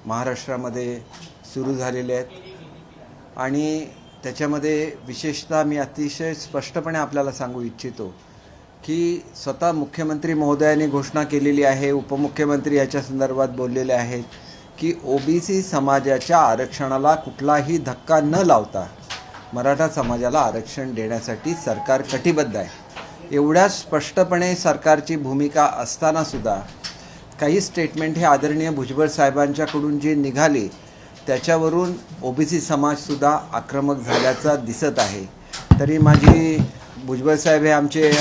महाराष्ट्रामध्ये सुरू झालेले आहेत आणि त्याच्यामध्ये विशेषतः मी अतिशय स्पष्टपणे आपल्याला सांगू इच्छितो की स्वतः मुख्यमंत्री महोदयांनी घोषणा केलेली आहे, उपमुख्यमंत्री याच्या संदर्भात बोललेले आहेत की ओबीसी समाजाच्या आरक्षणाला कुठलाही धक्का न लावता मराठा समाजाला आरक्षण देण्यासाठी सरकार कटिबद्ध आहे। एवढ्या स्पष्टपणे सरकारची भूमिका असताना सुद्धा काही स्टेटमेंट हे आदरणीय भुजबळ साहेबांच्याकडून जे निघाले त्याच्यावरून ओबीसी समाजसुद्धा आक्रमक झाल्याचा दिसत आहे। तरी माझी भुजबळ साहेब हे आमचे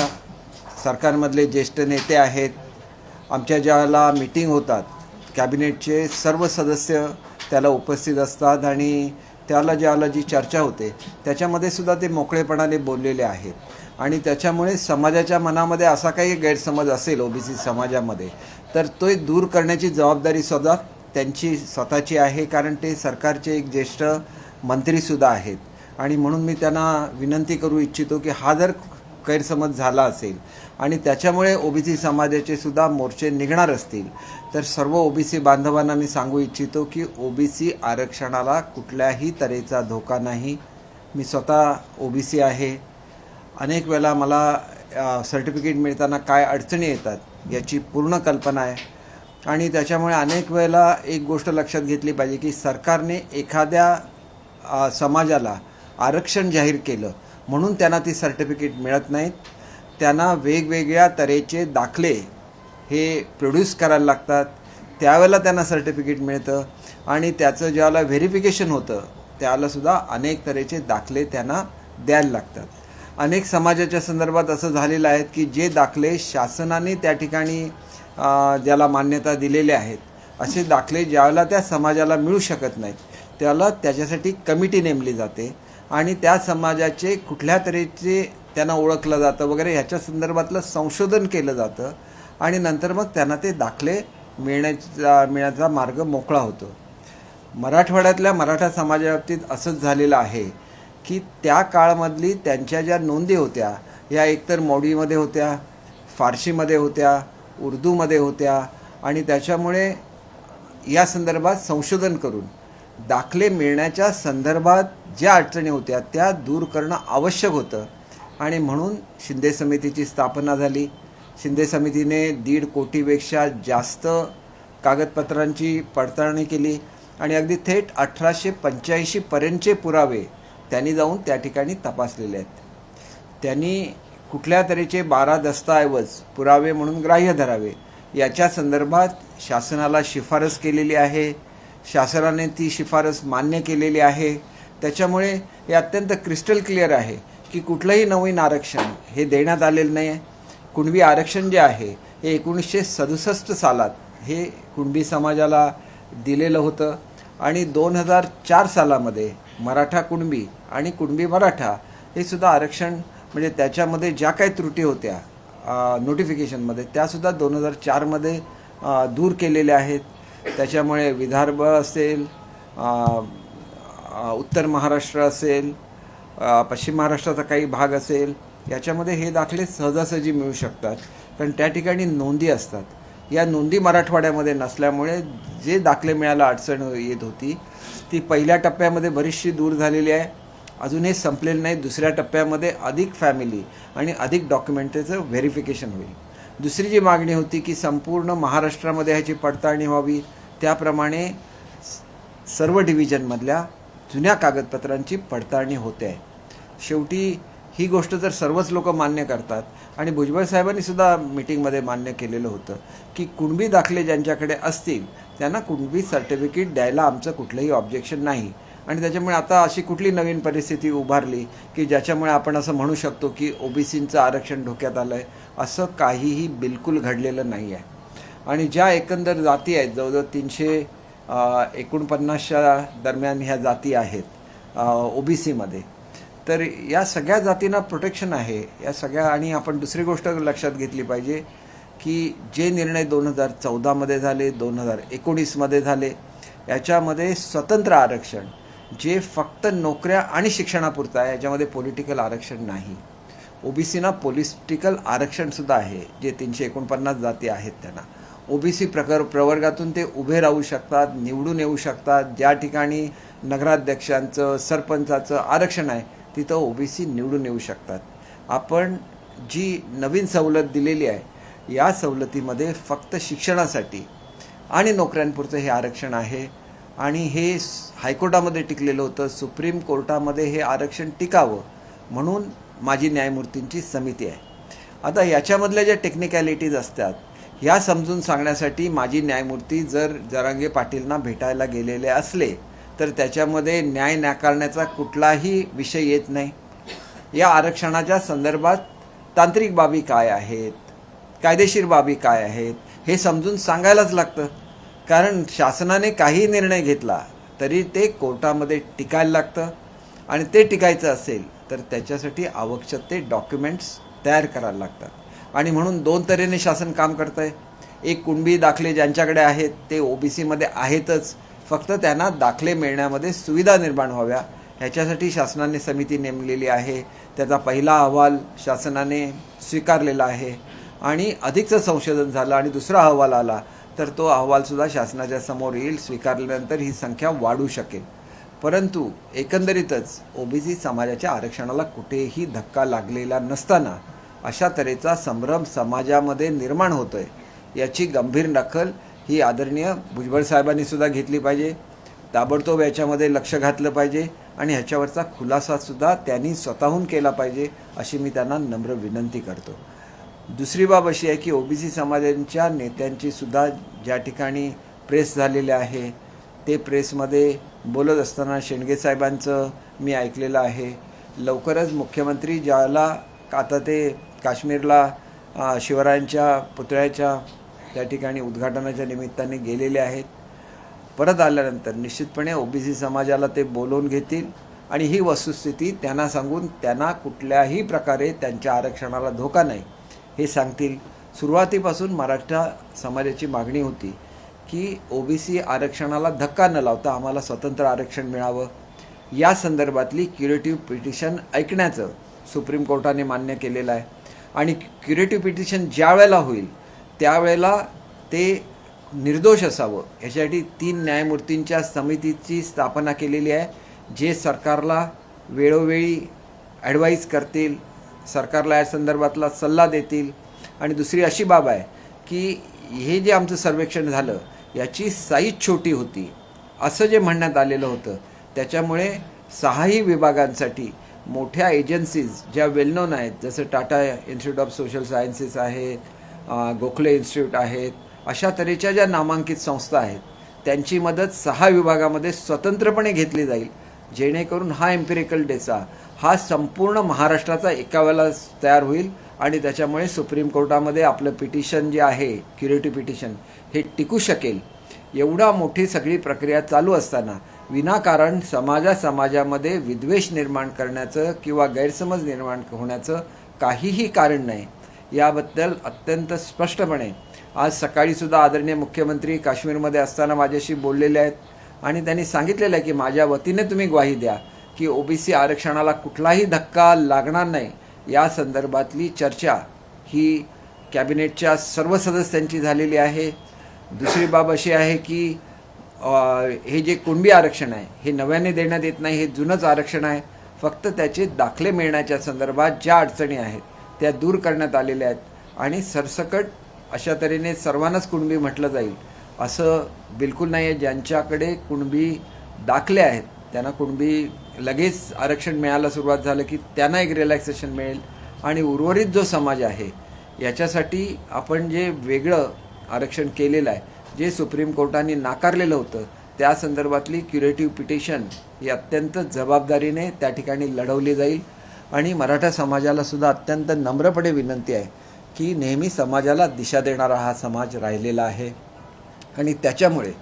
सरकारमधले ज्येष्ठ नेते आहेत। आमच्या ज्याला मीटिंग होतात कॅबिनेटचे सर्व सदस्य त्याला उपस्थित असतात आणि त्याला ज्याला जी चर्चा होते त्याच्यामध्ये सुद्धा ते मोकळेपणाने बोललेले आहेत आणि त्याच्यामुळे समाजाच्या मनामध्ये असा काही गैरसमज असेल ओबीसी समाजामध्ये तर तो दूर करण्याची जबाबदारी सुद्धा त्यांची स्वतःची आहे, कारण ते सरकारचे एक ज्येष्ठ मंत्रीसुद्धा आहेत आणि म्हणून मी त्यांना विनंती करू इच्छितो की हा जर गैरसमज झाला असेल आणि त्याच्यामुळे ओबीसी समाजाचे सुद्धा मोर्चे निघणार असतील तर सर्व ओबीसी बांधवांना मी सांगू इच्छितो की ओबीसी आरक्षणाला कुठल्याही तऱ्हेचा धोका नाही। मी स्वतः ओबीसी आहे। अनेक वेळा मला सर्टिफिकेट मिळताना काय अडचणी येतात याची पूर्ण कल्पना आहे आणि त्याच्यामुळे अनेक वेळेला एक गोष्ट लक्षात घेतली पाहिजे की सरकारने एखाद्या समाजाला आरक्षण जाहीर केलं म्हणून त्यांना ती सर्टिफिकेट मिळत नाहीत। त्यांना वेगवेगळ्या तऱ्हेचे दाखले हे प्रोड्यूस करायला लागतात, त्यावेळेला त्यांना सर्टिफिकेट मिळतं आणि त्याचं ज्यावेळेला व्हेरिफिकेशन होतं त्यावेळेलासुद्धा अनेक तऱ्हेचे दाखले त्यांना द्यायला लागतात। अनेक समाजाच्या संदर्भात असं झालेलं आहे की जे दाखले शासनाने त्या ठिकाणी ज्याला मान्यता दिलेल्या आहेत असे दाखले ज्यावेळेला त्या समाजाला मिळू शकत नाहीत त्याला त्याच्यासाठी कमिटी नेमली जाते आणि त्या समाजाचे कुठल्या तऱ्हेचे त्यांना ओळखलं जातं वगैरे ह्याच्या संदर्भातलं संशोधन केलं जातं आणि नंतर मग त्यांना ते दाखले मिळण्याचा मार्ग मोकळा होतो। मराठवाड्यातल्या मराठा समाजाबाबतीत असंच झालेलं आहे की त्या काळामधली त्यांच्या ज्या नोंदी होत्या या एकतर मौडीमध्ये होत्या, फारशीमध्ये होत्या, उर्दूमध्ये होत्या आणि त्याच्यामुळे या संदर्भात संशोधन करून दाखले मिळण्याच्या संदर्भात ज्या अडचणी होत्या त्या दूर करणं आवश्यक होतं आणि म्हणून शिंदे समितीची स्थापना झाली। शिंदे समितीने 1.5 कोटीपेक्षा जास्त कागदपत्रांची पडताळणी केली आणि अगदी थेट 1885 पर्यंतचे पुरावे त्यांनी जाऊन त्या ठिकाणी तपासलेले आहेत। त्यांनी कुठल्या तऱ्हेचे 12 दस्तऐवज पुरावे म्हणून ग्राह्य धरावे याच्या संदर्भात शासनाला शिफारस केलेली आहे। शासनाने ती शिफारस मान्य केलेली आहे। त्याच्यामुळे हे अत्यंत क्रिस्टल क्लिअर आहे की कुठलंही नवीन आरक्षण हे देण्यात आलेलं नाही आहे। कुणबी आरक्षण जे आहे हे 1967 सालात हे कुणबी समाजाला दिलेलं होतं आणि 2004 सालामध्ये मराठा कुणबी आणि कुणबी मराठा हे सुद्धा आरक्षण म्हणजे त्याच्यामध्ये ज्या काही त्रुटी होत्या नोटिफिकेशनमध्ये त्यासुद्धा 2004मध्ये दूर केलेल्या आहेत। त्याच्यामुळे विदर्भ असेल, उत्तर महाराष्ट्र असेल, पश्चिम महाराष्ट्राचा काही भाग असेल याच्यामध्ये हे दाखले सहजासहजी मिळू शकतात, कारण त्या ठिकाणी नोंदी असतात। या नोंदी मराठवाड्यामध्ये नसल्यामुळे जे दाखले मिळायला अडचण येत होती ती पहिल्या टप्प्यामध्ये बरीचशी दूर झालेली आहे। अजून हे संपलेलं नाही। दुसऱ्या टप्प्यामध्ये अधिक फॅमिली आणि अधिक डॉक्युमेंटचं व्हेरिफिकेशन होईल। दुसरी जी मागणी होती की संपूर्ण महाराष्ट्रामध्ये ह्याची पडताळणी व्हावी, त्याप्रमाणे सर्व डिव्हिजनमधल्या जुन्या कागदपत्रांची पडताळणी होते आहे। शेवटी ही गोष्ट जर सर्वच लोक मान्य करतात आणि भुजबळ साहेबांनी सुद्धा मीटिंगमध्ये मान्य केलेलं होतं की कुणबी दाखले ज्यांच्याकडे असतील त्यांना कुणबी सर्टिफिकेट द्यायला आमचं कुठलंही ऑब्जेक्शन नाही आणि त्याच्यामुळे आता अशी कुठली नवीन परिस्थिती उभारली की ज्याच्यामुळे आपण असं म्हणू शकतो की ओबीसींचं आरक्षण धोक्यात आलं आहे, असं काहीही बिलकुल घडलेलं नाही आहे। आणि ज्या एकंदर जाती आहेत जवळजवळ 349च्या दरम्यान ह्या जाती आहेत ओबीसीमध्ये, तर या सगळ्या जातींना प्रोटेक्शन आहे या सगळ्या। आणि आपण दुसरी गोष्ट लक्षात घेतली पाहिजे की जे निर्णय 2014मध्ये झाले, 2019मध्ये झाले याच्यामध्ये स्वतंत्र आरक्षण जे फक्त नोकऱ्या आणि शिक्षणापुरतं आहे, याच्यामध्ये पॉलिटिकल आरक्षण नाही। ओबीसीना पॉलिटिकल आरक्षणसुद्धा आहे जे 349 जाती आहेत त्यांना। ओबीसी प्रवर्गातून ते उभे राहू शकतात, निवडून येऊ शकतात. ज्या ठिकाणी नगराध्यक्षांचं सरपंचाचं आरक्षण आहे तिथं ओबीसी निवडून येऊ शकतात. आपण जी नवीन सवलत दिलेली आहे या सवलतीमध्ये फक्त शिक्षणासाठी आणि नोकऱ्यांपुरतं हे आरक्षण आहे आणि हे हायकोर्टामध्ये टिकलेलं होतं. सुप्रीम कोर्टामध्ये हे आरक्षण टिकावं म्हणून माजी न्यायमूर्तींची समिती आहे. आता याच्यामधल्या ज्या टेक्निकॅलिटीज असतात ह्या समजून सांगण्यासाठी माजी न्यायमूर्ती जर जरांगे पाटीलना भेटायला गेलेले असले तर त्याच्यामध्ये न्याय नाकारण्याचा कुठलाही विषय येत नाही. या आरक्षणाच्या संदर्भात तांत्रिक बाबी काय आहेत, कायदेशीर बाबी काय आहेत हे समजून सांगायलाच लागतं. कारण शासनाने काही निर्णय घेतला तरी ते कोर्टामध्ये टिकायला लागतं आणि ते टिकायचं असेल तर त्याच्यासाठी आवश्यक ते डॉक्युमेंट्स तयार करायला लागतात आणि म्हणून दोन तऱ्हेने शासन काम करतं आहे. एक, कुणबी दाखले ज्यांच्याकडे आहेत ते ओबीसीमध्ये आहेतच, फक्त त्यांना दाखले मिळण्यामध्ये सुविधा निर्माण व्हाव्या ह्याच्यासाठी शासनाने समिती नेमलेली आहे. त्याचा पहिला अहवाल शासनाने स्वीकारलेला आहे आणि अधिकचं संशोधन झालं आणि दुसरा अहवाल आला तर तो अहवालसुद्धा शासनाच्या समोर येईल. स्वीकारल्यानंतर ही संख्या वाढू शकेल. परंतु एकंदरीतच ओबीसी समाजाच्या आरक्षणाला कुठेही धक्का लागलेला नसताना अशा तऱ्हेचा संभ्रम समाजामध्ये निर्माण होतोय याची गंभीर दखल ही आदरणीय भुजबळ साहेबांनी सुद्धा घेतली पाहिजे. ताबडतोब याच्यामध्ये लक्ष घातलं पाहिजे आणि ह्याच्यावरचा खुलासासुद्धा त्यांनी स्वतःहून केला पाहिजे अशी मी त्यांना नम्र विनंती करतो. दुसरी बाब अशी आहे की ओबीसी समाजांच्या नेत्यांची सुद्धा ज्या ठिकाणी प्रेस झालेले आहे ते प्रेसमध्ये बोलत असताना शेंडगे साहेबांचं मी ऐकलेलं आहे. लवकरच मुख्यमंत्री ज्याला आता ते काश्मीरला शिवरायांच्या पुतळ्याच्या त्या ठिकाणी उद्घाटनाच्या निमित्ताने गेलेले आहेत. परत आल्यानंतर निश्चितपणे ओबीसी समाजाला ते बोलवून घेतील आणि ही वस्तुस्थिती त्यांना सांगून त्यांना कुठल्याही प्रकारे त्यांच्या आरक्षणाला धोका नाही हे सांगतील. सुरुवातीपासून मराठा समाजाची मागणी होती की ओबीसी आरक्षणाला धक्का न लावता आम्हाला स्वतंत्र आरक्षण मिळावं. या संदर्भातली क्युरेटिव्ह पिटिशन ऐकण्याचं सुप्रीम कोर्टाने मान्य केलेलं आहे आणि क्युरेटिव्ह पिटिशन ज्या वेळेला होईल त्यावेळेला ते निर्दोष असावं यासाठी 3 न्यायमूर्तींच्या समितीची स्थापना केलेली आहे जे सरकारला वेळोवेळी ॲडवाईज करतील, सरकारला या संदर्भातला सल्ला देतील. आणि दुसरी अशी बाब आहे की हे जे आमचं सर्वेक्षण झालं याची साईज छोटी होती असं जे म्हणण्यात आलेलं होतं त्याच्यामुळे 6ही विभागांसाठी मोठ्या एजन्सीज ज्या वेल नोन आहेत जसं Tata institute of social sciences आहे, गोखले इन्स्टिट्यूट आहेत, अशा तऱ्हेच्या ज्या नामांकित संस्था आहेत त्यांची मदत 6 विभागामध्ये स्वतंत्रपणे घेतली जाईल जेणेकरून हा एम्पिरिकल डेटा हा संपूर्ण महाराष्ट्राचा एका वेळेला तयार होईल आणि त्याच्यामुळे सुप्रीम कोर्टामध्ये आपलं पिटिशन जे आहे क्युरेटिव्ह पिटिशन हे टिकू शकेल. एवढा मोठी सगळी प्रक्रिया चालू असताना विनाकारण समाजामध्ये विद्वेष निर्माण करण्याचं किंवा गैरसमज निर्माण होण्याचं काहीही कारण नाही. याबद्दल अत्यंत स्पष्टपणे आज सकाळीसुद्धा आदरणीय मुख्यमंत्री काश्मीरमध्ये असताना माझ्याशी बोललेले आहेत आणि त्यांनी सांगितलेलं आहे की माझ्या वतीने तुम्ही ग्वाही द्या की ओबीसी आरक्षणाला कुठलाही धक्का लागणार नाही. या संदर्भातली चर्चा ही कॅबिनेटच्या सर्व सदस्यांची झालेली आहे. दुसरी बाब अशी आहे की हे जे कुणबी आरक्षण आहे हे नव्याने देण्यात येत नाही, हे जुनंच आरक्षण आहे. फक्त त्याचे दाखले मिळण्याच्या संदर्भात ज्या अडचणी आहेत त्या दूर करण्यात आलेल्या आहेत आणि सरसकट अशा तऱ्हेने सर्वांनाच कुणबी म्हटलं जाईल असं बिलकुल नाही आहे. ज्यांच्याकडे कुणबी दाखले आहेत त्यांना कुणबी लगेच आरक्षण मिळायला सुरुवात झालं की त्यांना एक रिलॅक्सेशन मिळेल आणि उर्वरित जो समाज आहे याच्यासाठी आपण जे वेगळं आरक्षण केलेलं आहे जे सुप्रीम कोर्टाने नाकारलेलं होतं त्या संदर्भातली क्युरेटिव्ह पिटिशन ही अत्यंत जबाबदारीने त्या ठिकाणी लढवली जाईल. आणि मराठा समाजाला सुद्धा अत्यंत नम्रपणे विनंती आहे की नेहमी समाजाला दिशा देणारा हा समाज राहिलेला आहे आणि त्याच्यामुळे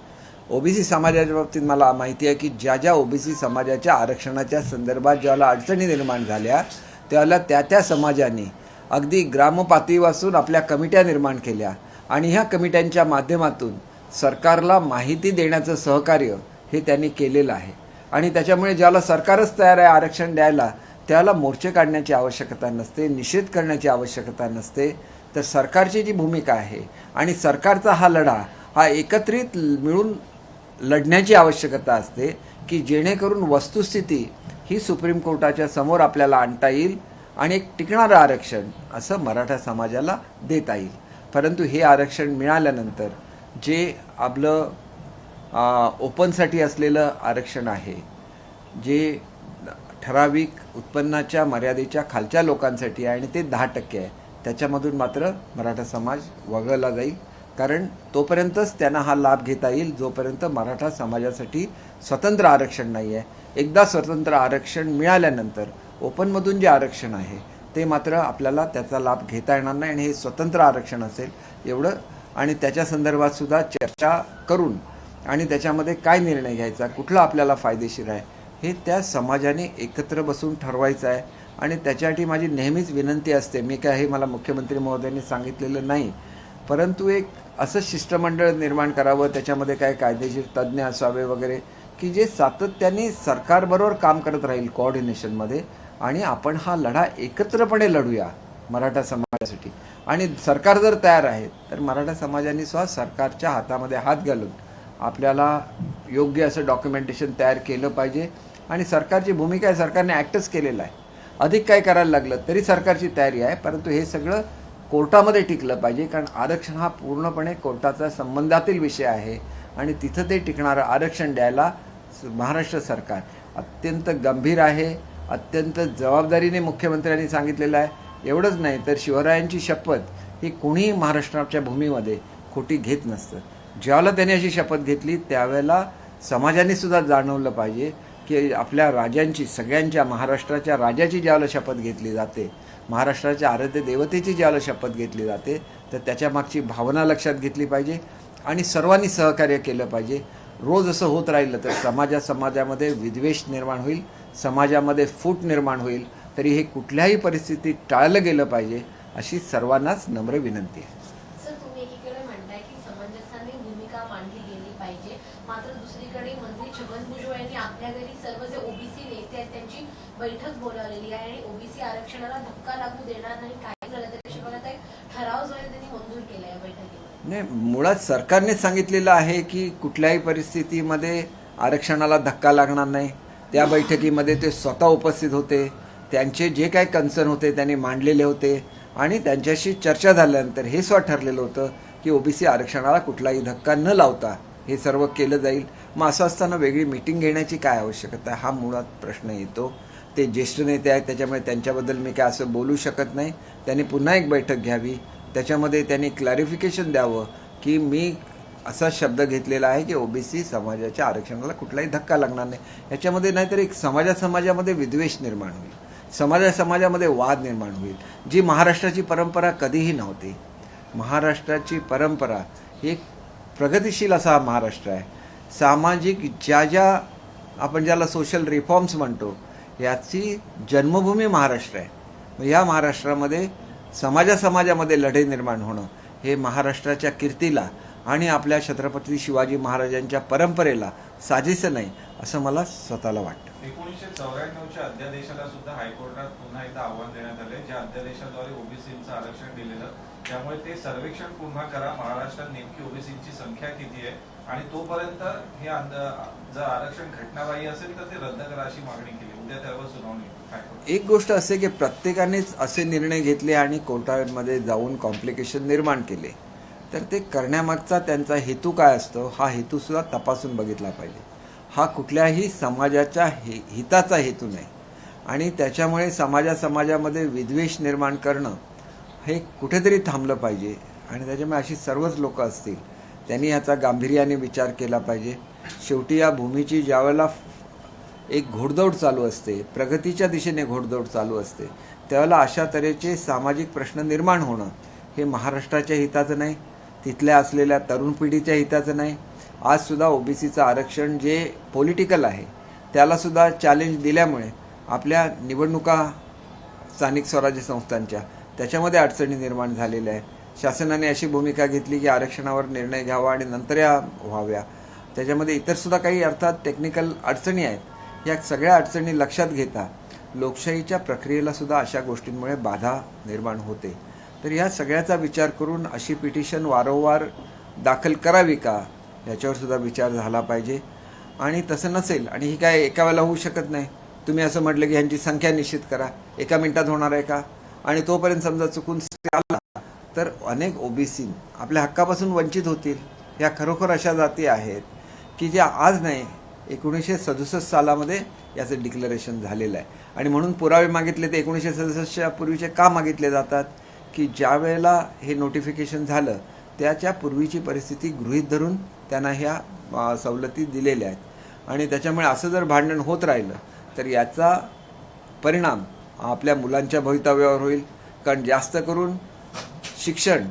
ओबीसी समाजाच्या बाबतीत मला माहिती आहे की ज्या ओबीसी समाजाच्या आरक्षणाच्या संदर्भात ज्याला अडचणी निर्माण झाल्या त्याला त्या समाजाने अगदी ग्रामपातळीपासून आपल्या कमिट्या निर्माण केल्या आणि ह्या कमिट्यांच्या माध्यमातून सरकारला माहिती देण्याचं सहकार्य हे त्यांनी केलेलं आहे. आणि त्याच्यामुळे ज्याला सरकारच तयार आहे आरक्षण द्यायला त्याला मोर्चे काढण्याची आवश्यकता नसते, निषेध करण्याची आवश्यकता नसते. तर सरकारची जी भूमिका आहे आणि सरकारचा हा लढा हा एकत्रित मिळून लढण्याची आवश्यकता असते की जेणेकरून वस्तुस्थिती ही सुप्रीम कोर्टाच्या समोर आपल्याला आणता येईल आणि एक टिकणारं आरक्षण असं मराठा समाजाला देता येईल. परंतु हे आरक्षण मिळाल्यानंतर जे आपलं ओपनसाठी असलेलं आरक्षण आहे, जे ठराविक उत्पन्नाच्या मर्यादेच्या खालच्या लोकांसाठी आहे आणि ते 10% आहे, त्याच्यामधून मात्र मराठा समाज वगळला जाईल. कारण तोपर्यंतच त्यांना हा लाभ घेता येईल जोपर्यंत मराठा समाजासाठी स्वतंत्र आरक्षण नाही आहे. एकदा स्वतंत्र आरक्षण मिळाल्यानंतर ओपनमधून जे आरक्षण आहे ते मात्र आपल्याला त्याचा लाभ घेता येणार नाही आणि हे स्वतंत्र आरक्षण असेल एवढं. आणि त्याच्या संदर्भात सुद्धा चर्चा करून आणि त्याच्यामध्ये काय निर्णय घ्यायचा, कुठला आपल्याला फायदेशीर आहे, हे त्या समाजाने एकत्र बसून ठरवायचं आहे. आणि त्याच्यासाठी माझी नेहमीच विनंती असते, मी काय हे मला मुख्यमंत्री महोदयांनी सांगितलेलं नाही, परंतु एक असं शिष्टमंडळ निर्माण करावं, त्याच्यामध्ये काय कायदेशीर तज्ज्ञ असावे वगैरे, की जे सातत्याने सरकारबरोबर काम करत राहील कोऑर्डिनेशनमध्ये आणि आपण हा लढा एकत्रपणे लढूया मराठा समाजासाठी. आणि सरकार जर तयार आहे तर मराठा समाजाने सुद्धा सरकारच्या हातामध्ये हात घालून आपल्याला योग्य असं डॉक्युमेंटेशन तयार केलं पाहिजे. आणि सरकारची भूमिका आहे, सरकारने ॲक्टच केलेला आहे, अधिक काय करायला लागलं तरी सरकारची तयारी आहे, परंतु हे सगळं कोर्टामध्ये टिकलं पाहिजे. कारण आरक्षण हा पूर्णपणे कोर्टाचा संबंधातील विषय आहे आणि तिथं ते टिकणारं आरक्षण द्यायला महाराष्ट्र सरकार अत्यंत गंभीर आहे, अत्यंत जबाबदारीने मुख्यमंत्र्यांनी सांगितलेलं आहे. एवढंच नाही तर शिवरायांची शपथ ही कोणीही महाराष्ट्राच्या भूमीमध्ये खोटी घेत नसतं. ज्यावेळेला त्यांनी अशी शपथ घेतली त्यावेळेला समाजाने सुद्धा जाणवलं पाहिजे की आपल्या राजांची, सगळ्यांच्या महाराष्ट्राच्या राजाची ज्यावेळेला शपथ घेतली जाते, महाराष्ट्राच्या आराध्य देवतेची ज्यावेळेला शपथ घेतली जाते, तर त्याच्यामागची भावना लक्षात घेतली पाहिजे आणि सर्वांनी सहकार्य केलं पाहिजे. रोज असं होत राहिलं तर समाजामध्ये विद्वेष निर्माण होईल, समाजामध्ये फूट निर्माण होईल. तरी हे कुठल्याही परिस्थितीत टाळलं गेलं पाहिजे अशी सर्वांनाच नम्र विनंती आहे. सर, तुम्ही एकीकडे म्हणताय की समंजसाने भूमिका मांडली गेली पाहिजे, मात्र दुसरीकडे मंत्री छगन भुजबळ यांनी आपल्या घरी सर्व जे ओबीसी नेते आहेत त्यांची बैठक बोलावलेली आहे आणि ओबीसी आरक्षणाला धक्का लागू देणार नाही, काही झालं तरी बघा एक ठराव जो आहे त्यांनी मंजूर केला या बैठकीत. नाही, मुळात सरकारनेच सांगितलेलं आहे की कुठल्याही परिस्थितीमध्ये आरक्षणाला धक्का लागणार नाही. त्या बैठकीमध्ये ते स्वतः उपस्थित होते, त्यांचे जे काही कन्सर्न होते त्यांनी मांडलेले होते आणि त्यांच्याशी चर्चा झाल्यानंतर हे स्वतः ठरलेलं होतं की ओबीसी आरक्षणाला कुठलाही धक्का न लावता हे सर्व केलं जाईल. मग असं असताना वेगळी मीटिंग घेण्याची काय आवश्यकता आहे, हा मुळात प्रश्न येतो. ते ज्येष्ठ नेते आहेत त्याच्यामुळे त्यांच्याबद्दल मी काय असं बोलू शकत नाही. त्यांनी पुन्हा एक बैठक घ्यावी, त्याच्यामध्ये त्यांनी क्लॅरिफिकेशन द्यावं की मी असा शब्द घेतलेला आहे की ओबीसी समाजाच्या आरक्षणाला कुठलाही धक्का लागणार नाही. याच्यामध्ये नाहीतर एक समाजामध्ये विद्वेष निर्माण होईल, समाजामध्ये वाद निर्माण होईल, जी महाराष्ट्राची परंपरा कधीही नव्हती. महाराष्ट्राची परंपरा ही एक प्रगतिशील असा महाराष्ट्र आहे. सामाजिक ज्या आपण ज्याला सोशल रिफॉर्म्स म्हणतो याची जन्मभूमी महाराष्ट्र आहे. या महाराष्ट्रामध्ये समाजामध्ये लढे निर्माण होणं हे महाराष्ट्राच्या कीर्तीला आणि आपल्या छत्रपती शिवाजी महाराजांच्या परंपरेला साजेसं नाही असं मला स्वतःला वाटतं. 1994च्या अध्यादेशाला सुद्धा हायकोर्टात पुन्हा एकदा आव्हान देण्यात आले, ज्या अध्यादेशाद्वारे ओबीसींचं आरक्षण दिलेलं, त्यामुळे ते सर्वेक्षण पुन्हा करा, महाराष्ट्रात नेमकी ओबीसींची संख्या किती आहे आणि तोपर्यंत हे जर आरक्षण घटनाबाह्य असेल तर ते रद्द करा अशी मागणी केली. उद्या त्यावर सुनावणी. एक गोष्ट असे की प्रत्येकानेच असे निर्णय घेतले आणि कोर्टामध्ये जाऊन कॉम्प्लिकेशन निर्माण केले, तर ते करण्यामागचा त्यांचा हेतू काय असतो हा हेतू सुद्धा तपासून बघितला पाहिजे. हा कुठल्याही समाजाच्या हिताचा हेतू नाही आणि त्याच्यामुळे समाजामध्ये विद्वेष निर्माण करणं हे कुठेतरी थांबलं पाहिजे. आणि त्याच्यामुळे अशी सर्वच लोक असतील त्यांनी ह्याचा गांभीर्याने विचार केला पाहिजे. शेवटी या भूमीची ज्यावेळेला एक घोडदौड चालू असते, प्रगतीच्या दिशेने घोडदौड चालू असते, त्यावेळेला अशा तऱ्हेचे सामाजिक प्रश्न निर्माण होणं हे महाराष्ट्राच्या हिताचं नाही, तिथल्या असलेल्या तरुण पिढीच्या हिताचं नाही. आजसुद्धा ओबीसीचं आरक्षण जे पॉलिटिकल आहे त्यालासुद्धा चॅलेंज दिल्यामुळे आपल्या निवडणुका स्थानिक स्वराज्य संस्थांच्या त्याच्यामध्ये अडचणी निर्माण झालेल्या आहे. शासनाने अशी भूमिका घेतली की आरक्षणावर निर्णय घ्यावा आणि नंतर या व्हाव्या. त्याच्यामध्ये इतरसुद्धा काही अर्थात टेक्निकल अडचणी आहेत. या सगळ्या अडचणी लक्षात घेता लोकशाहीच्या प्रक्रियेला सुद्धा अशा गोष्टींमुळे बाधा निर्माण होते. तर ह्या सगळ्याचा विचार करून अशी पिटिशन वारंवार दाखल करावी का याच्यावर सुद्धा विचार झाला पाहिजे. आणि तसं नसेल आणि ही काय एका वेळेला होऊ शकत नाही. तुम्ही असं म्हटलं की ह्यांची संख्या निश्चित करा, एका मिनिटात होणार आहे का? आणि तोपर्यंत समजा चुकून स्टे आला तर अनेक ओबीसी आपल्या हक्कापासून वंचित होतील. ह्या खरोखर अशा जाती आहेत की ज्या आज नाही 1967 सालामध्ये याचं डिक्लरेशन झालेलं आहे. आणि म्हणून पुरावे मागितले ते 1967च्या पूर्वीचे का मागितले जातात की ज्या वेळेला हे नोटिफिकेशन झालं त्याच्या पूर्वीची परिस्थिती गृहीत धरून त्यांना ह्या सवलती दिलेल्या आहेत. आणि त्याच्यामुळे असं जर भांडण होत राहिलं तर याचा परिणाम आपल्या मुलांच्या भवितव्यावर होईल. कारण जास्त करून शिक्षण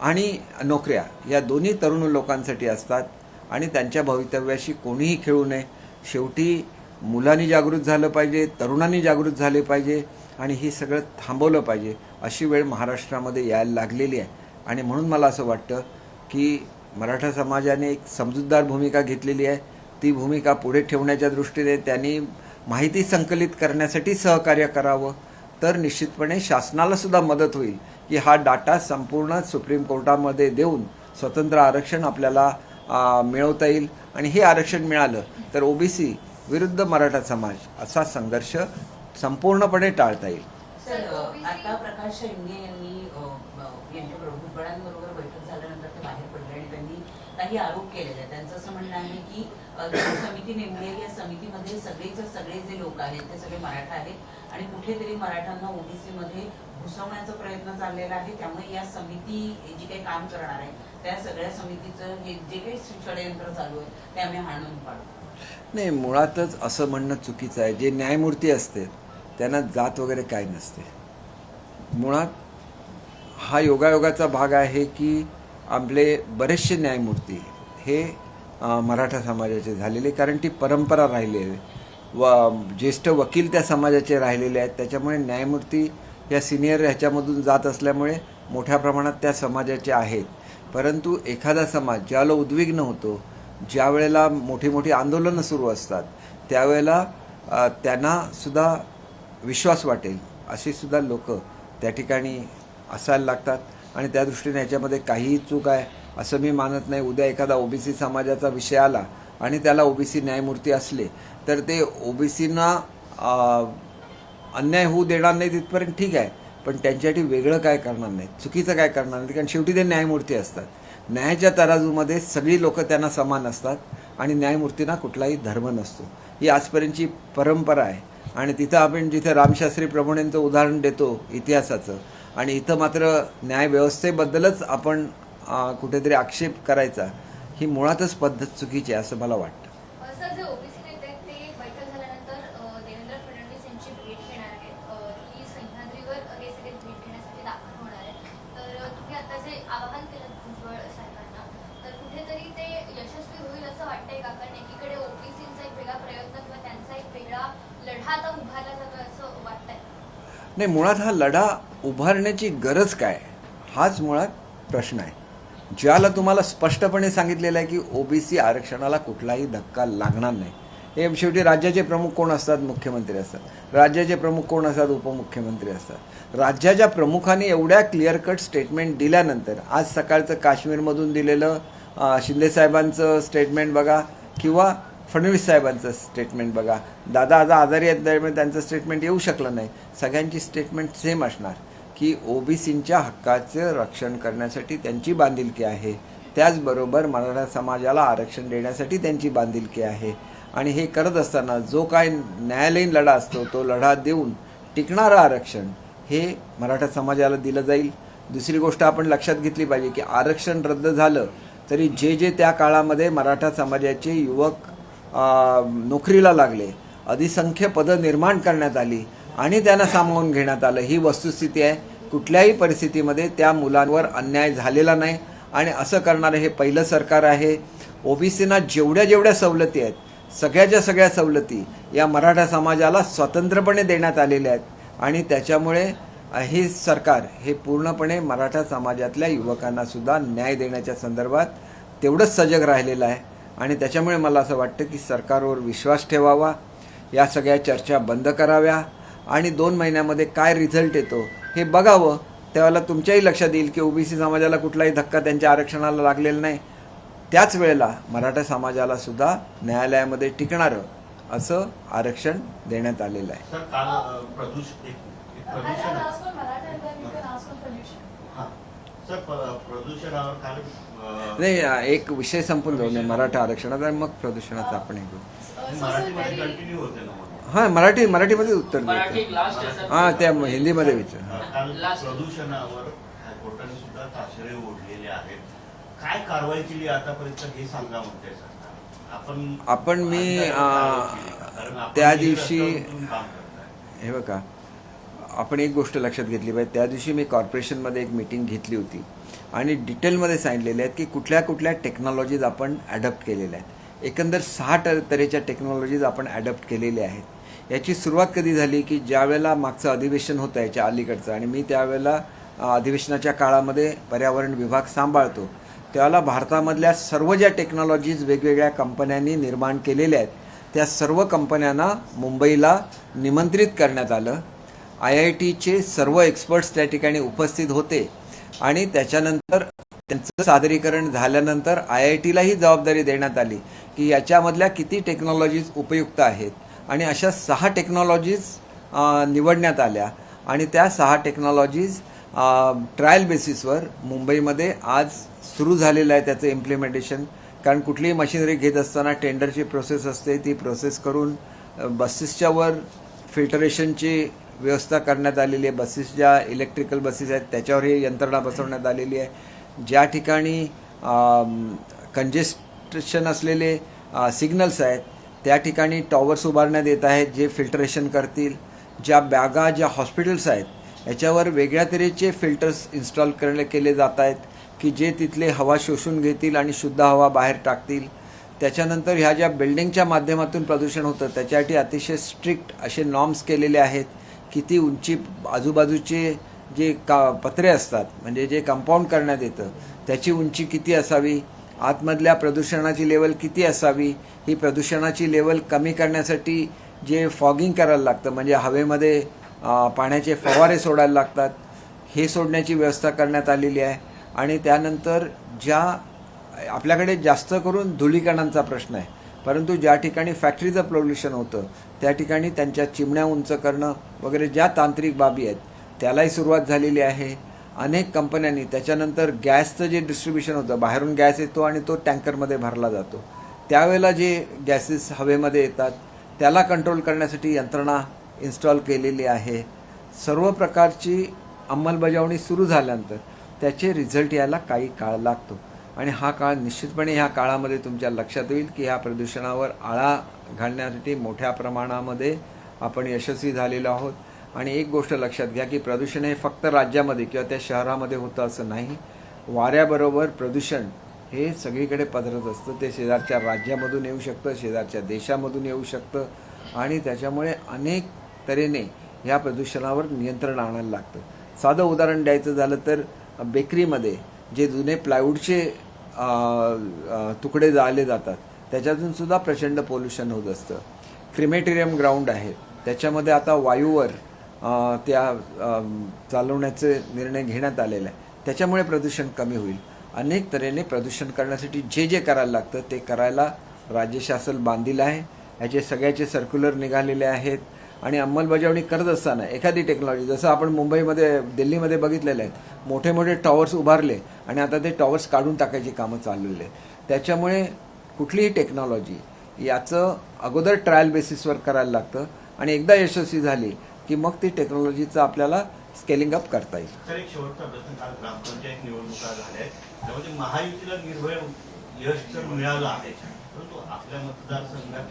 आणि नोकऱ्या या दोन्ही तरुण लोकांसाठी असतात आणि त्यांच्या भवितव्याशी कोणीही खेळू नये. शेवटी मुलांनी जागृत झालं पाहिजे, तरुणांनी जागृत झाले पाहिजे आणि हे सगळं थांबवलं पाहिजे. अशी वेळ महाराष्ट्रामध्ये यायला लागलेली आहे. आणि म्हणून मला असं वाटतं की मराठा समाजाने एक समजूतदार भूमिका घेतलेली आहे. ती भूमिका पुढे ठेवण्याच्या दृष्टीने त्यांनी माहिती संकलित करण्यासाठी सहकार्य करावं. तर निश्चितपणे शासनाला सुद्धा मदत होईल की हा डाटा संपूर्ण सुप्रीम कोर्टामध्ये देऊन स्वतंत्र आरक्षण आपल्याला मिळवता येईल. आणि हे आरक्षण मिळालं तर ओबीसी विरुद्ध मराठा समाज असा संघर्ष संपूर्णपणे टाळता येईल. सर, आता प्रकाश शेंडगे यांनी यांच्याबरोबर भुजबळांबरोबर बैठक झाल्यानंतर ते बाहेर पडले आणि त्यांनी काही आरोप केलेले आहेत. त्यांचं असं म्हणणं आहे की जी समिती नेमली आहे या समितीमध्ये सगळेच्या सगळे जे लोक आहेत ते सगळे मराठा आहेत आणि कुठेतरी मराठांना ओबीसी मध्ये घुसवण्याचा प्रयत्न चाललेला आहे. त्यामुळे या समिती जी काही काम करणार आहे त्या सगळ्या समितीचं हे जे काही षडयंत्र चालू आहे ते आम्ही हाणून पाडू. नाही, मुळातच असं म्हणणं चुकीचं आहे. जे न्यायमूर्ती असते त्यांना जात वगैरे काय नसते. मुळात हा योगायोगाचा भाग आहे की आपले बरेचसे न्यायमूर्ती हे मराठा समाजाचे झालेले, कारण ती परंपरा राहिलेली व ज्येष्ठ वकील त्या समाजाचे राहिलेले आहेत. त्याच्यामुळे न्यायमूर्ती या सिनियर ह्याच्यामधून जात असल्यामुळे मोठ्या प्रमाणात त्या समाजाचे आहेत. परंतु एखादा समाज ज्याला उद्विग्न होतो, ज्या वेळेला मोठी मोठी आंदोलनं सुरू असतात त्यावेळेला त्यांना सुद्धा विश्वास वाटेल अशी सुद्धा लोक त्या ठिकाणी असायला लागतात. आणि त्या दृष्टीने याच्यामध्ये काहीही चूक आहे असं मी मानत नाही. उद्या एखादा ओबीसी समाजाचा विषय आला आणि त्याला ओबीसी न्यायमूर्ती असले तर ते ओबीसींना अन्याय होऊ देणार नाही तिथपर्यंत ठीक आहे, पण त्यांच्यासाठी वेगळं काय करणार नाही, चुकीचं काय करणार नाही. कारण शेवटी ते न्यायमूर्ती असतात. न्यायाच्या तराजूमध्ये सगळी लोक त्यांना समान असतात आणि न्यायमूर्तींना कुठलाही धर्म नसतो. ही आजपर्यंतची परंपरा आहे. आणि तिथं आपण जिथे रामशास्त्री प्रभूंचं उदाहरण देतो इतिहासाचं, आणि इथं मात्र न्यायव्यवस्थेबद्दलच आपण कुठेतरी आक्षेप करायचा, ही मुळातच पद्धत चुकीची आहे असं मला वाटतं. सर, जे ओबीसी नेते आहेत ते बैठक झाल्यानंतर देवेंद्र फडणवीस यांची भेट घेणार आहेत. ही सह्याद्रीवर हे सगळे भेट घेण्यासाठी दाखल होणार आहे. तर तुम्ही आता जे आवाहन केलं भुजबळ साहेबांना, तर कुठेतरी ते यशस्वी होईल असं वाटतंय का? कारण एकीकडे ओबीसीचा एक वेगळा प्रयत्न किंवा त्यांचा एक वेगळा लढा आता उभारला जातोय असं वाटतंय. नाही, मुळात हा लढा उभारण्याची गरज काय हाच मुळात प्रश्न आहे. ज्याला तुम्हाला स्पष्टपणे सांगितलेलं आहे की ओबीसी आरक्षणाला कुठलाही धक्का लागणार नाही. हे शेवटी राज्याचे प्रमुख कोण असतात? मुख्यमंत्री असतात. राज्याचे प्रमुख कोण असतात? उपमुख्यमंत्री असतात. राज्याच्या प्रमुखांनी एवढ्या क्लिअर कट स्टेटमेंट दिल्यानंतर आज सकाळचं काश्मीरमधून दिलेलं शिंदेसाहेबांचं स्टेटमेंट बघा किंवा फडणवीस साहेबांचं स्टेटमेंट बघा. दादा आज आजारी आहेत त्यामुळे त्यांचं स्टेटमेंट येऊ शकलं नाही. सगळ्यांची स्टेटमेंट सेम असणार की ओबीसींच्या हक्काचं रक्षण करण्यासाठी त्यांची बांधिलकी आहे. त्याचबरोबर मराठा समाजाला आरक्षण देण्यासाठी त्यांची बांधिलकी आहे. आणि हे करत असताना जो काय न्यायालयीन लढा असतो तो लढा देऊन टिकणारं आरक्षण हे मराठा समाजाला दिलं जाईल. दुसरी गोष्ट आपण लक्षात घेतली पाहिजे की आरक्षण रद्द झालं तरी जे त्या काळामध्ये मराठा समाजाचे युवक नोकरीला लागले, अधिसंख्य पदं निर्माण करण्यात आली आणि त्यांना सामावून घेण्यात आलं, ही वस्तुस्थिती आहे. कुठल्याही परिस्थितीमध्ये त्या मुलांवर अन्याय झालेला नाही आणि असं करणारं हे पहिलं सरकार आहे. ओबीसींना जेवढ्या सवलती आहेत सगळ्याच्या सगळ्या सवलती या मराठा समाजाला स्वतंत्रपणे देण्यात आलेल्या आहेत आणि त्याच्यामुळे हे सरकार हे पूर्णपणे मराठा समाजातल्या युवकांना सुद्धा न्याय देण्याच्या संदर्भात तेवढंच सजग राहिलेलं आहे. आणि त्याच्यामुळे मला असं वाटतं की सरकारवर विश्वास ठेवावा, या सगळ्या चर्चा बंद कराव्या आणि 2 महिन्यामध्ये काय रिझल्ट येतो हे बघावं. त्यावेळेला तुमच्याही लक्षात येईल की ओबीसी समाजाला कुठलाही धक्का त्यांच्या आरक्षणाला लागलेला नाही. त्याच वेळेला मराठा समाजाला सुद्धा न्यायालयामध्ये टिकणारं असं आरक्षण देण्यात आलेलं आहे. सर काल प्रदूषण हां सर प्रदूषणावर काल नाही, एक विषय संपून जाऊ नये मराठा आरक्षणाचा आणि मग प्रदूषणाचा आपण हे करू. मराठीमध्ये कंटिन्यू होते ना म्हणून. हां, मराठीमध्ये उत्तर देतो. हां, त्या हिंदीमध्ये विचार. काल प्रदूषणावर हायकोर्टाने सुद्धा ताशेरे ओढलेले आहेत. काय कारवाई केली आतापर्यंत हे सांगा म्हणते सरकार. आपण मी कारण आपण त्या दिवशी रस्त्यावरून काम करताय. हे बघा, आपण एक गोष्ट लक्षात घेतली पाहिजे. त्या दिवशी मी कॉर्पोरेशनमध्ये एक मीटिंग घेतली होती आणि डिटेलमध्ये सांगितलेले आहेत की कुठल्या कुठल्या टेक्नॉलॉजीज आपण ॲडॉप्ट केलेल्या आहेत. एकंदर 6 तऱ्हेच्या टेक्नॉलॉजीज आपण ॲडॉप्ट केलेल्या आहेत. याची सुरुवात कधी झाली की ज्यावेळेला मागचं अधिवेशन होतं याच्या अलीकडचं, आणि मी त्यावेळेला अधिवेशनाच्या काळामध्ये पर्यावरण विभाग सांभाळतो, त्यावेळेला भारतामधल्या सर्व ज्या टेक्नॉलॉजीज वेगवेगळ्या कंपन्यांनी निर्माण केलेल्या आहेत त्या सर्व कंपन्यांना मुंबईला निमंत्रित करण्यात आलं. IITचे सर्व एक्सपर्ट्स त्या ठिकाणी उपस्थित होते आणि त्याच्यानंतर त्यांचं सादरीकरण झाल्यानंतर IITलाही जबाबदारी देण्यात आली की याच्यामधल्या किती टेक्नॉलॉजीज उपयुक्त आहेत, आणि अशा 6 टेक्नॉलॉजीज निवडण्यात आल्या आणि त्या 6 टेक्नॉलॉजीज ट्रायल बेसिसवर मुंबईमध्ये आज सुरू झालेलं आहे त्याचं इम्प्लिमेंटेशन. कारण कुठलीही मशिनरी घेत असताना टेंडरची प्रोसेस असते, ती प्रोसेस करून बसेसच्या वर फिल्टरेशनची व्यवस्था करण्यात आलेली आहे. बसेस ज्या इलेक्ट्रिकल बसेस आहेत त्याच्यावर ही यंत्रणा बसवण्यात आलेली आहे. ज्या ठिकाणी कंजेस्टेशन असलेले सिग्नल्स आहेत त्या ठिकाणी टॉवर्स उभारण्यात येत आहेत जे फिल्टरेशन करतील. ज्या बॅगा, ज्या हॉस्पिटल्स आहेत याच्यावर वेगळ्या तऱ्हेचे फिल्टर्स इन्स्टॉल केले जात आहेत की जे तिथले हवा शोषून घेतील आणि शुद्ध हवा बाहेर टाकतील. त्याच्यानंतर ह्या ज्या बिल्डिंगच्या माध्यमातून प्रदूषण होतं त्याच्यासाठी अतिशय स्ट्रिक्ट असे नॉर्म्स केलेले आहेत. किती उंची आजूबाजूचे जे पत्रे असतात म्हणजे जे कंपाऊंड करण्यात येतं त्याची उंची किती असावी, आतमधल्या प्रदूषणाची लेवल किती असावी, ही प्रदूषणाची लेवल कमी करण्यासाठी जे फॉगिंग करायला लागतं म्हणजे हवेमध्ये पाण्याचे फवारे सोडायला लागतात, हे सोडण्याची व्यवस्था करण्यात आलेली आहे. आणि त्यानंतर ज्या आपल्याकडे जास्त करून धुळीकणांचा प्रश्न आहे, परंतु ज्या ठिकाणी फॅक्टरीचं पोल्युशन होतं त्या ठिकाणी त्यांच्या चिमण्या उंच करणं वगैरे ज्या तांत्रिक बाबी आहेत त्यालाही सुरुवात झालेली आहे. अनेक कंपन्यांनी त्याच्यानंतर गॅसचं जे डिस्ट्रीब्युशन होतं, बाहेरून गॅस येतो आणि तो टँकरमध्ये भरला जातो, त्यावेळेला जे गॅसेस हवेमध्ये येतात त्याला कंट्रोल करण्यासाठी यंत्रणा इन्स्टॉल केलेली आहे. सर्व प्रकारची अंमलबजावणी सुरू झाल्यानंतर त्याचे रिझल्ट यायला काही काळ लागतो आणि हा काळ निश्चितपणे ह्या काळामध्ये तुमच्या लक्षात येईल की ह्या प्रदूषणावर आळा घालण्यासाठी मोठ्या प्रमाणामध्ये आपण यशस्वी झालेलो आहोत. आणि एक गोष्ट लक्षात घ्या की प्रदूषण हे फक्त राज्यामध्ये किंवा त्या शहरामध्ये होतं असं नाही. वाऱ्याबरोबर प्रदूषण हे सगळीकडे पसरत असतं. ते शेजारच्या राज्यामधून येऊ शकतं, शेजारच्या देशामधून येऊ शकतं आणि त्याच्यामुळे अनेक तऱ्हेने ह्या प्रदूषणावर नियंत्रण आणायला लागतं. साधं उदाहरण द्यायचं झालं तर बेकरीमध्ये जे जुने प्लायवूडचे तुकडे जाळले जातात त्याच्यातून सुद्धा प्रचंड पोल्युशन होत असतं. क्रिमेटेरियम ग्राउंड आहे त्याच्यामध्ये आता वायूवर त्या चालवण्याचे निर्णय घेण्यात आलेला आहे. त्याच्यामुळे प्रदूषण कमी होईल. अनेक तऱ्हेने प्रदूषण करण्यासाठी जे जे करायला लागतं ते करायला राज्य शासन बांधील आहे. याचे सगळ्याचे सर्क्युलर निघालेले आहेत आणि अंमलबजावणी करत असताना एखादी टेक्नॉलॉजी जसं आपण मुंबईमध्ये दिल्लीमध्ये बघितलेलं आहे, मोठे मोठे टॉवर्स उभारले आणि आता ते टॉवर्स काढून टाकायची कामं चाललेली आहेत. त्याच्यामुळे कुठलीही टेक्नॉलॉजी याचं अगोदर ट्रायल बेसिसवर करायला लागतं आणि एकदा यशस्वी झाली की मग ती टेक्नॉलॉजीचं आपल्याला स्केलिंग अप करता येईल. सर एक शेवटचा प्रश्न, काल ग्रामपंचायत निवडणुका झाल्या त्यामध्ये महायुतीला निर्भय यश तर मिळालं आहे, परंतु आपल्या मतदारसंघात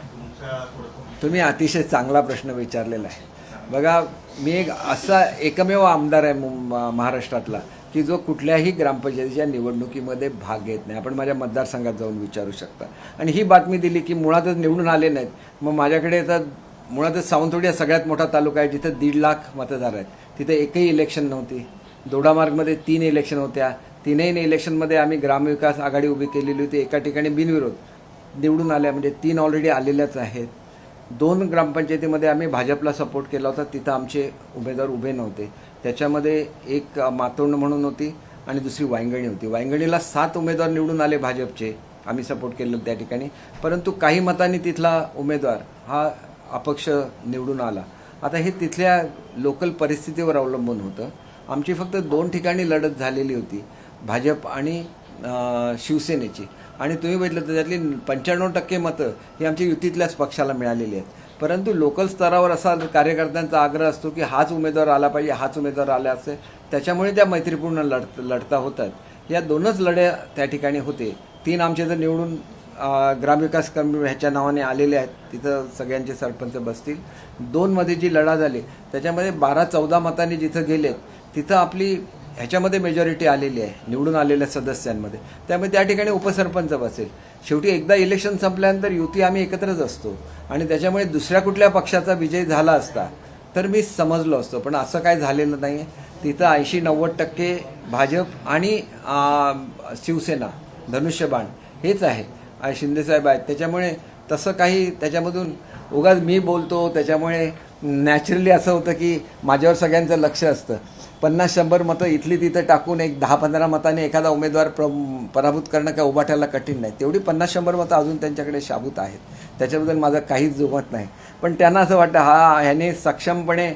तुम्ही अतिशय चांगला प्रश्न विचारलेला आहे. बघा, मी एक असा एकमेव आमदार आहे महाराष्ट्रातला की जो कुठल्याही ग्रामपंचायतीच्या निवडणुकीमध्ये भाग घेत नाही. आपण माझ्या मतदारसंघात जाऊन विचारू शकता. आणि ही बातमी दिली की मुळातच निवडून आले नाहीत. मग माझ्याकडे तर मुळातच सावंतवाडी सगळ्यात मोठा तालुका आहे जिथं 1.5 लाख मतदार आहेत. तिथे एकही इलेक्शन नव्हती. दोडामार्गमध्ये 3 इलेक्शन होत्या. 3ही इलेक्शनमध्ये आम्ही ग्रामविकास आघाडी उभी केलेली होती. एका ठिकाणी बिनविरोध निवडून आल्या, म्हणजे 3 ऑलरेडी आलेल्याच आहेत. 2 ग्रामपंचायतीमध्ये आम्ही भाजपला सपोर्ट केला होता, तिथं आमचे उमेदवार उभे नव्हते. त्याच्यामध्ये एक मातोंड म्हणून होती आणि दुसरी वांगणी होती. वांगणीला 7 उमेदवार निवडून आले भाजपचे, आम्ही सपोर्ट केलं त्या ठिकाणी, परंतु काही मतांनी तिथला उमेदवार हा अपक्ष निवडून आला. आता हे तिथल्या लोकल परिस्थितीवर अवलंबून होतं. आमची फक्त 2 ठिकाणी लढत झालेली होती, भाजप आणि शिवसेनेची, आणि तुम्ही बघितलं तर त्यातली 95% मतं ही आमच्या युतीतल्याच पक्षाला मिळालेली आहेत. परंतु लोकल स्तरावर असा कार्यकर्त्यांचा आग्रह असतो की हाच उमेदवार आला पाहिजे, हाच उमेदवार आला असे, त्याच्यामुळे त्या मैत्रीपूर्ण लढता होतात. या 2च लढ्या त्या ठिकाणी होते. 3 आमचे तर निवडून ग्रामविकास ह्याच्या नावाने आलेले आहेत, तिथं सगळ्यांचे सरपंच बसतील. 2मध्ये जी लढा झाली त्याच्यामध्ये 12-14 मतांनी जिथं गेलेत तिथं आपली ह्याच्यामध्ये मेजॉरिटी आलेली आहे निवडून आलेल्या सदस्यांमध्ये, त्यामुळे त्या ठिकाणी उपसरपंच बसेल. शेवटी एकदा इलेक्शन संपल्यानंतर युती आम्ही एकत्रच असतो आणि त्याच्यामुळे दुसऱ्या कुठल्या पक्षाचा विजय झाला असता तर मी समजलो असतो, पण असं काय झालेलं नाही आहे. तिथं 80-90% भाजप आणि शिवसेना धनुष्यबाण हेच आहे, शिंदेसाहेब आहेत. त्याच्यामुळे तसं काही त्याच्यामधून उगाच मी बोलतो त्याच्यामुळे नॅचरली असं होतं की माझ्यावर सगळ्यांचं लक्ष असतं. 50-100 मतं इथली तिथं टाकून एक 10-15 मतांनी एखादा उमेदवार पराभूत करणं काय उभाट्याला कठीण नाही. तेवढी 50-100 मतं अजून त्यांच्याकडे शाबूत आहेत, त्याच्याबद्दल माझं काहीच जुमत नाही. पण त्यांना असं वाटतं ह्याने सक्षमपणे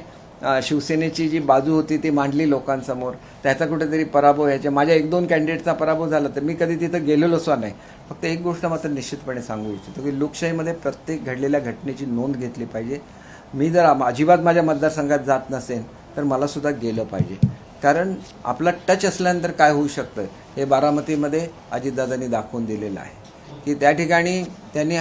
शिवसेनेची जी बाजू होती ती मांडली लोकांसमोर, त्याचा कुठेतरी पराभव ह्याच्या माझ्या 1-2 कॅन्डिडेटचा पराभव झाला तर मी कधी तिथं गेलेलो सुद्धा नाही. फक्त एक गोष्ट मात्र निश्चितपणे सांगू इच्छितो की लोकशाहीमध्ये प्रत्येक घडलेल्या घटनेची नोंद घेतली पाहिजे. मी जर अजिबात माझ्या मतदारसंघात जात नसेन तर मला सुद्धा गेलं पाहिजे, कारण आपला टच असल्यानंतर काय होऊ शकतं हे बारामतीमध्ये अजितदादांनी दाखवून दिलेलं आहे की त्या ठिकाणी त्यांनी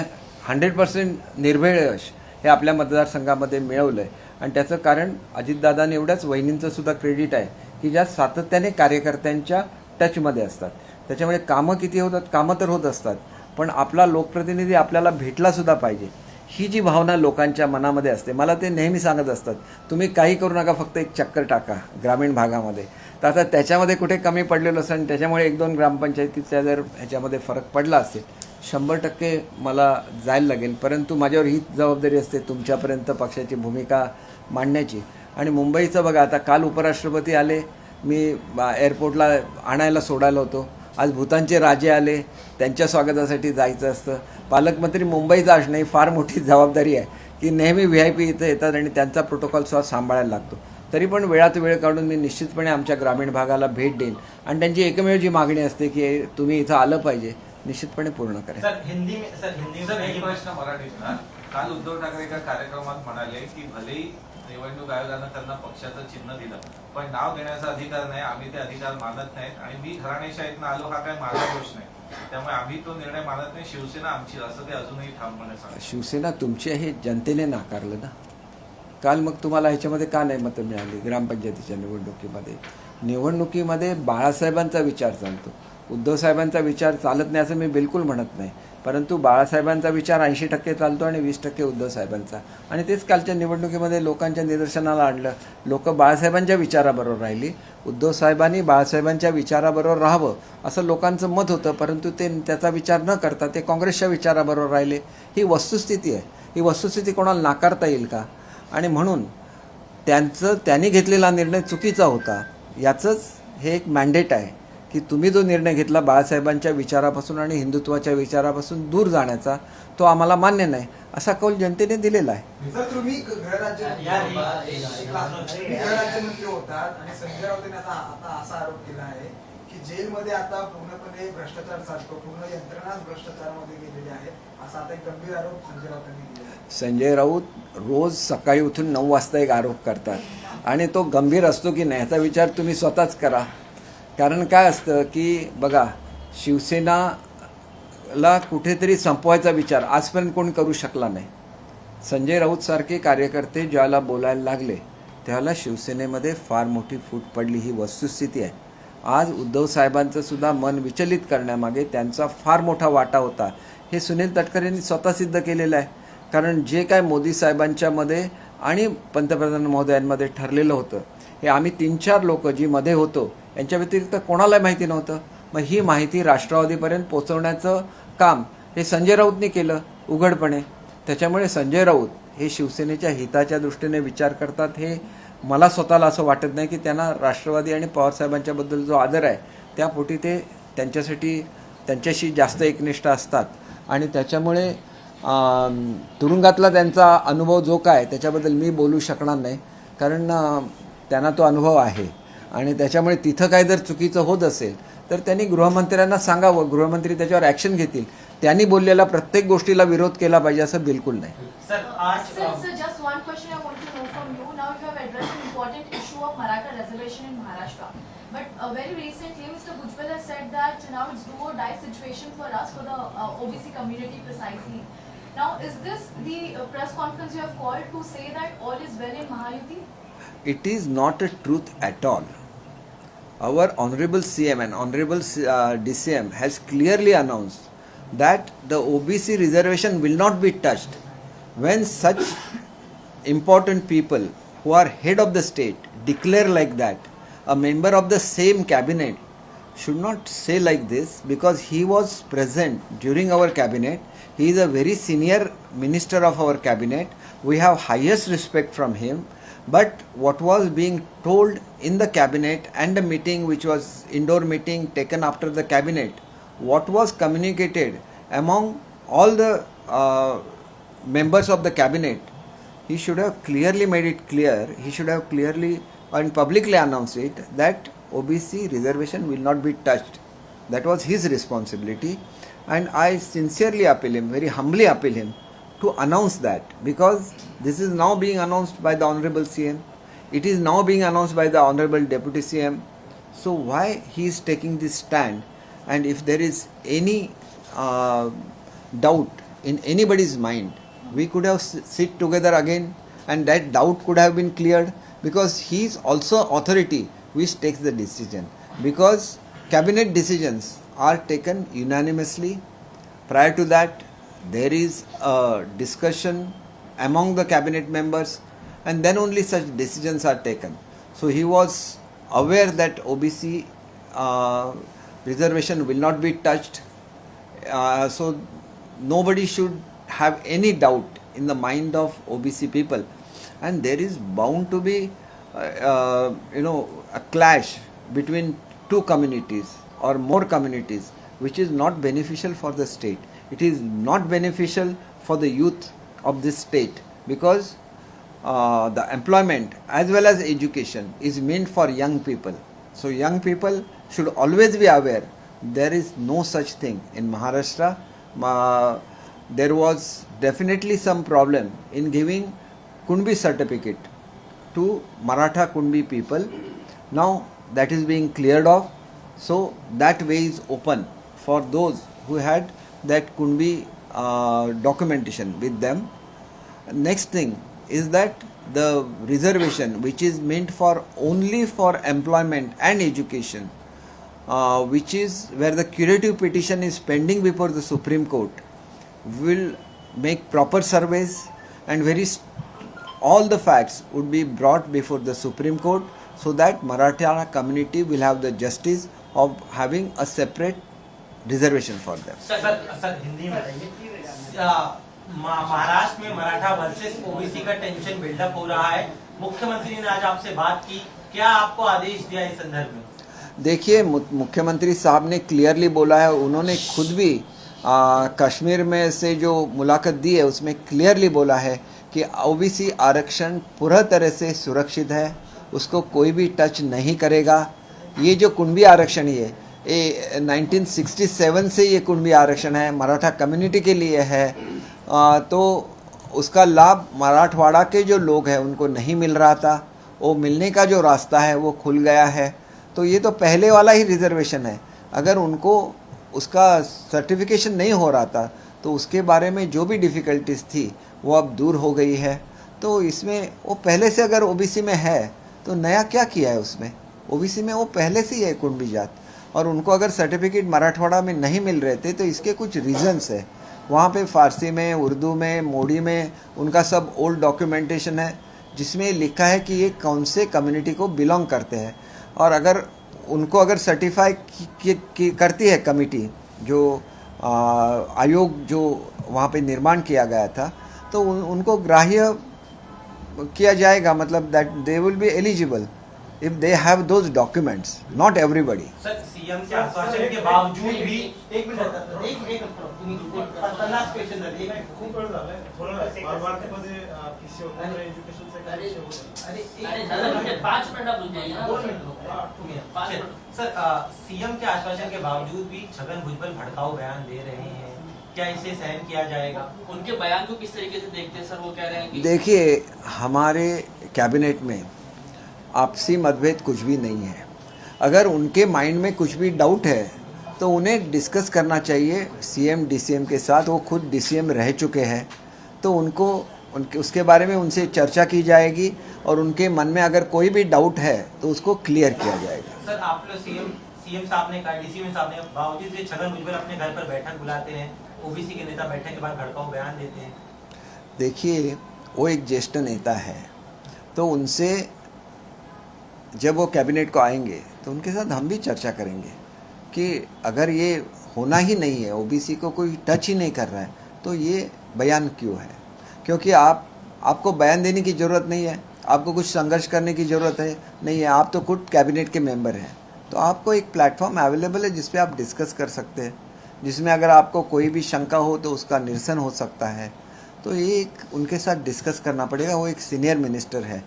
100% निर्भेळ यश हे आपल्या मतदारसंघामध्ये मिळवलं आहे. आणि त्याचं कारण अजितदादांनी एवढ्याच वहिनींचं सुद्धा क्रेडिट आहे की ज्या सातत्याने कार्यकर्त्यांच्या टचमध्ये असतात. त्याच्यामुळे कामं किती होतात, कामं तर होत असतात, पण आपला लोकप्रतिनिधी आपल्याला भेटला सुद्धा पाहिजे ही जी भावना लोकांच्या मनामध्ये असते. मला ते नेहमी सांगत असतात, तुम्ही काही करू नका, फक्त एक चक्कर टाका ग्रामीण भागामध्ये. तर आता त्याच्यामध्ये कुठे कमी पडलेलं असेल, त्याच्यामुळे 1-2 ग्रामपंचायतीच्या जर ह्याच्यामध्ये फरक पडला असेल 100% मला जायला लागेल. परंतु माझ्यावर ही जबाबदारी असते तुमच्यापर्यंत पक्षाची भूमिका मांडण्याची. आणि मुंबईचं बघा, आता काल उपराष्ट्रपती आले, मी एअरपोर्टला आणायला सोडायला होतो. आज भूतानचे राजे आले, त्यांच्या स्वागतासाठी जायचं असतं. पालकमंत्री मुंबईचा असणं ही फार मोठी जबाबदारी आहे की नेहमी VIP इथं येतात आणि त्यांचा प्रोटोकॉल सुद्धा सांभाळायला लागतो. तरी पण वेळात वेळ काढून मी निश्चितपणे आमच्या ग्रामीण भागाला भेट देईन आणि त्यांची एकमेव जी मागणी असते की तुम्ही इथं आलं पाहिजे, निश्चितपणे पूर्ण करेन. सर एक प्रश्न मराठीतला. काल उद्धव ठाकरे एका कार्यक्रमात म्हणाले की भलेही निवडणूक आयोगानं त्यांना पक्षाचं चिन्ह दिलं, पण नाव घेण्याचा अधिकार नाही, आम्ही ते अधिकार मानत नाहीत आणि मी घराणेशाहीतनं आलो हा काय माझा दोष नाही, त्यामुळे आम्ही तो निर्णय मानत नाही, शिवसेना आमची, असं ते अजूनही ठामपणे सांगतात. शिवसेना तुमची आहे, जनतेने नाकारलं ना. काल मग तुम्हाला ह्याच्यामध्ये का नाही मतं मिळाली? ग्रामपंचायतीच्या निवडणुकीमध्ये बाळासाहेबांचा विचार चालतो, उद्धव साहेबांचा विचार चालत नाही असं मी बिलकुल म्हणत नाही. परंतु बाळासाहेबांचा विचार 80% चालतो आणि 20% उद्धव साहेबांचा. आणि तेच कालच्या निवडणुकीमध्ये लोकांच्या निदर्शनाला आणलं. लोक बाळासाहेबांच्या विचाराबरोबर राहिली, उद्धव साहेबांनी बाळासाहेबांच्या विचाराबरोबर राहावं असं लोकांचं मत होतं, परंतु ते त्याचा विचार न करता ते काँग्रेसच्या विचाराबरोबर राहिले. ही वस्तुस्थिती आहे. ही वस्तुस्थिती कोणाला नाकारता येईल का? आणि म्हणून त्यांनी घेतलेला निर्णय चुकीचा होता. याचंच हे एक मॅन्डेट आहे की तुम्ही जो निर्णय घेतला बाळासाहेबांच्या विचारापासून आणि हिंदुत्वाच्या विचारापासून दूर जाण्याचा, तो आम्हाला मान्य नाही असा कौल जनतेने दिलेला आहे. सर, तुम्ही गृहराज्यमंत्री होतात आणि संजय राऊतांनी आता असा आरोप केला आहे की जेलमध्ये आता पूर्णपणे भ्रष्टाचार चालतो, पूर्ण यंत्रणाच भ्रष्टाचारामध्ये गेलेली आहे, असा आता एक गंभीर आरोप संजय राऊतांनी केला आहे. संजय राऊत रोज सकाळी उठून 9 वाजता एक आरोप करतात आणि तो गंभीर असतो की नाही याचा विचार तुम्ही स्वतःच करा. कारण काय असतं की बघा, शिवसेनाला कुठेतरी संपवायचा विचार आजपर्यंत कोणी करू शकला नाही. संजय राऊतसारखे कार्यकर्ते ज्याला बोलायला लागले त्याला शिवसेनेमध्ये फार मोठी फूट पडली, ही वस्तुस्थिती आहे. आज उद्धव साहेबांचं सुद्धा मन विचलित करण्यामागे त्यांचा फार मोठा वाटा होता, हे सुनील तटकरेंनी स्वतः सिद्ध केलेलं आहे. कारण जे काय मोदी साहेबांच्यामध्ये आणि पंतप्रधान महोदयांमध्ये ठरलेलं होतं हे आम्ही 3-4 लोक जी मध्ये होतो यांच्या व्यतिरिक्त कोणाला माहिती नव्हतं. मग ही माहिती राष्ट्रवादीपर्यंत पोहोचवण्याचं काम हे संजय राऊतनी केलं उघडपणे. त्याच्यामुळे संजय राऊत हे शिवसेनेच्या हिताच्या दृष्टीने विचार करतात हे मला स्वतःला असं वाटत नाही की त्यांना राष्ट्रवादी आणि पवारसाहेबांच्याबद्दल जो आदर आहे त्यापोटी ते त्यांच्याशी जास्त एकनिष्ठ असतात आणि त्याच्यामुळे तुरुंगातला त्यांचा अनुभव जो काय त्याच्याबद्दल मी बोलू शकणार नाही, कारण त्यांना तो अनुभव आहे आणि त्याच्यामुळे तिथं काय जर चुकीचं होत असेल तर त्यांनी गृहमंत्र्यांना सांगावं, गृहमंत्री त्याच्यावर ॲक्शन घेतील. त्यांनी बोललेल्या प्रत्येक गोष्टीला विरोध केला पाहिजे असं बिलकुल नाही. Sir, Sir, just one question I want to know from you. Now you have addressed an important issue of Maratha reservation in Maharashtra. But very recently, Mr. Bhujbal has said that now it's do or die situation for us, for the OBC community precisely. Now, is this the press conference you have called to say that all is well in Mahayuti? It is not a truth at all. Our Honorable CM and Honorable DCM has clearly announced that the OBC reservation will not be touched. When such important people who are head of the state declare like that, a member of the same cabinet should not say like this, because he was present during our cabinet. He is a very senior minister of our cabinet. We have highest respect from him. But what was being told in the cabinet and the meeting, which was indoor meeting taken after the cabinet, what was communicated among all the members of the cabinet, he should have clearly made it clear, he should have clearly and publicly announced it that OBC reservation will not be touched. That was his responsibility, and I sincerely appeal him, very humbly appeal him to announce that, because this is now being announced by the Honorable CM, it is now being announced by the Honorable Deputy CM. So why he is taking this stand? And if there is any doubt in anybody's mind, we could have sit together again and that doubt could have been cleared, because he is also authority which takes the decision, because cabinet decisions are taken unanimously. Prior to that, there is a discussion among the cabinet members and then only such decisions are taken. So he was aware that OBC reservation will not be touched. So nobody should have any doubt in the mind of OBC people, and there is bound to be a clash between two communities or more communities, which is not beneficial for the state. It is not beneficial for the youth of this state, because the employment as well as education is meant for young people. So young people should always be aware there is no such thing in Maharashtra. There was definitely some problem in giving Kunbi certificate to Maratha Kunbi people. Now that is being cleared off, so that way is open for those who had that Kunbi documentation with them. Next thing is that the reservation, which is meant for only for employment and education, which is where the curative petition is pending before the Supreme Court, will make proper surveys and all the facts would be brought before the Supreme Court, so that Maratha community will have the justice of having a separate reservation for that. Sir Hindi में महाराष्ट्र में Maratha versus OBC का tension buildup हो रहा है. मुख्यमंत्री ने आज आपसे बात की, क्या आपको आदेश दिया इस संदर्भ में? देखिए, मुख्यमंत्री साहब ने क्लियरली बोला है, उन्होंने खुद भी कश्मीर में से जो मुलाकात दी है उसमें क्लियरली बोला है कि ओबीसी आरक्षण पूरा तरह से सुरक्षित है, उसको कोई भी टच नहीं करेगा. ये जो कुणबी आरक्षण है, 1967 से ये कुणबी आरक्षण है, मराठा कम्युनिटी के लिए है, तो उसका लाभ मराठवाड़ा के जो लोग हैं उनको नहीं मिल रहा था. वो मिलने का जो रास्ता है वो खुल गया है. तो ये तो पहले वाला ही रिजर्वेशन है. अगर उनको उसका सर्टिफिकेशन नहीं हो रहा था तो उसके बारे में जो भी डिफ़िकल्टीज थी वो अब दूर हो गई है. तो इसमें वो पहले से अगर ओबीसी में है तो नया क्या किया है उसमें? ओबीसी में वो पहले से ही है कुणबी जात, और उनको अगर सर्टिफिकेट मराठवाड़ा में नहीं मिल रहे थे तो इसके कुछ रीजंस है. वहाँ पे फारसी में, उर्दू में, मोडी में उनका सब ओल्ड डॉक्यूमेंटेशन है जिसमें लिखा है कि ये कौन से कम्युनिटी को बिलोंग करते हैं. और अगर उनको अगर सर्टिफाई करती है कमेटी, जो आयोग जो वहाँ पे निर्माण किया गया था, तो उनको ग्राह्य किया जाएगा, मतलब that they will be eligible if they have those documents, not everybody. Sir CM के आश्वासन के बावजूद भी एक मिनिट पन्नास क्वेश्चन झाले. खूप वेळ झालाय. थोडं बालभारतीमध्ये PCO वगैरे एज्युकेशन सर सीएम के आश्वासन के बावजूद भी छगन भुजबल भड़काऊ बयान दे रहे हैं, क्या इसे सहन किया जाएगा? उनके बयान को किस तरीके से देखते हैं सर? वो कह रहे हैं कि देखिए, हमारे कैबिनेट में आपसी मतभेद कुछ भी नहीं है. अगर उनके माइंड में कुछ भी डाउट है तो उन्हें डिस्कस करना चाहिए सीएम डीसीएम के साथ. वो खुद डीसीएम रह चुके हैं, तो उनको उसके बारे में उनसे चर्चा की जाएगी और उनके मन में अगर कोई भी डाउट है तो उसको क्लियर किया जाएगा. सर आप लोग सीएम साहब ने कहा, डीसीएम साहब ने बावजूद ये छगन भुजबल अपने घर पर बैठक बुलाते हैं, ओबीसी के नेता बैठक के बाद भड़काऊ बयान देते हैं. देखिए, वो एक ज्येष्ठ नेता है, तो उनसे जब वो कैबिनेट को आएंगे तो उनके साथ हम भी चर्चा करेंगे कि अगर ये होना ही नहीं है, ओबीसी को कोई टच ही नहीं कर रहा है, तो ये बयान क्यों है? क्योंकि आपको बयान देने की ज़रूरत नहीं है, आपको कुछ संघर्ष करने की ज़रूरत है नहीं है. आप तो खुद कैबिनेट के मेंबर हैं, तो आपको एक प्लेटफॉर्म अवेलेबल है जिस पे आप डिस्कस कर सकते हैं, जिसमें अगर आपको कोई भी शंका हो तो उसका निरसन हो सकता है. तो ये एक उनके साथ डिस्कस करना पड़ेगा. वो एक सीनियर मिनिस्टर है,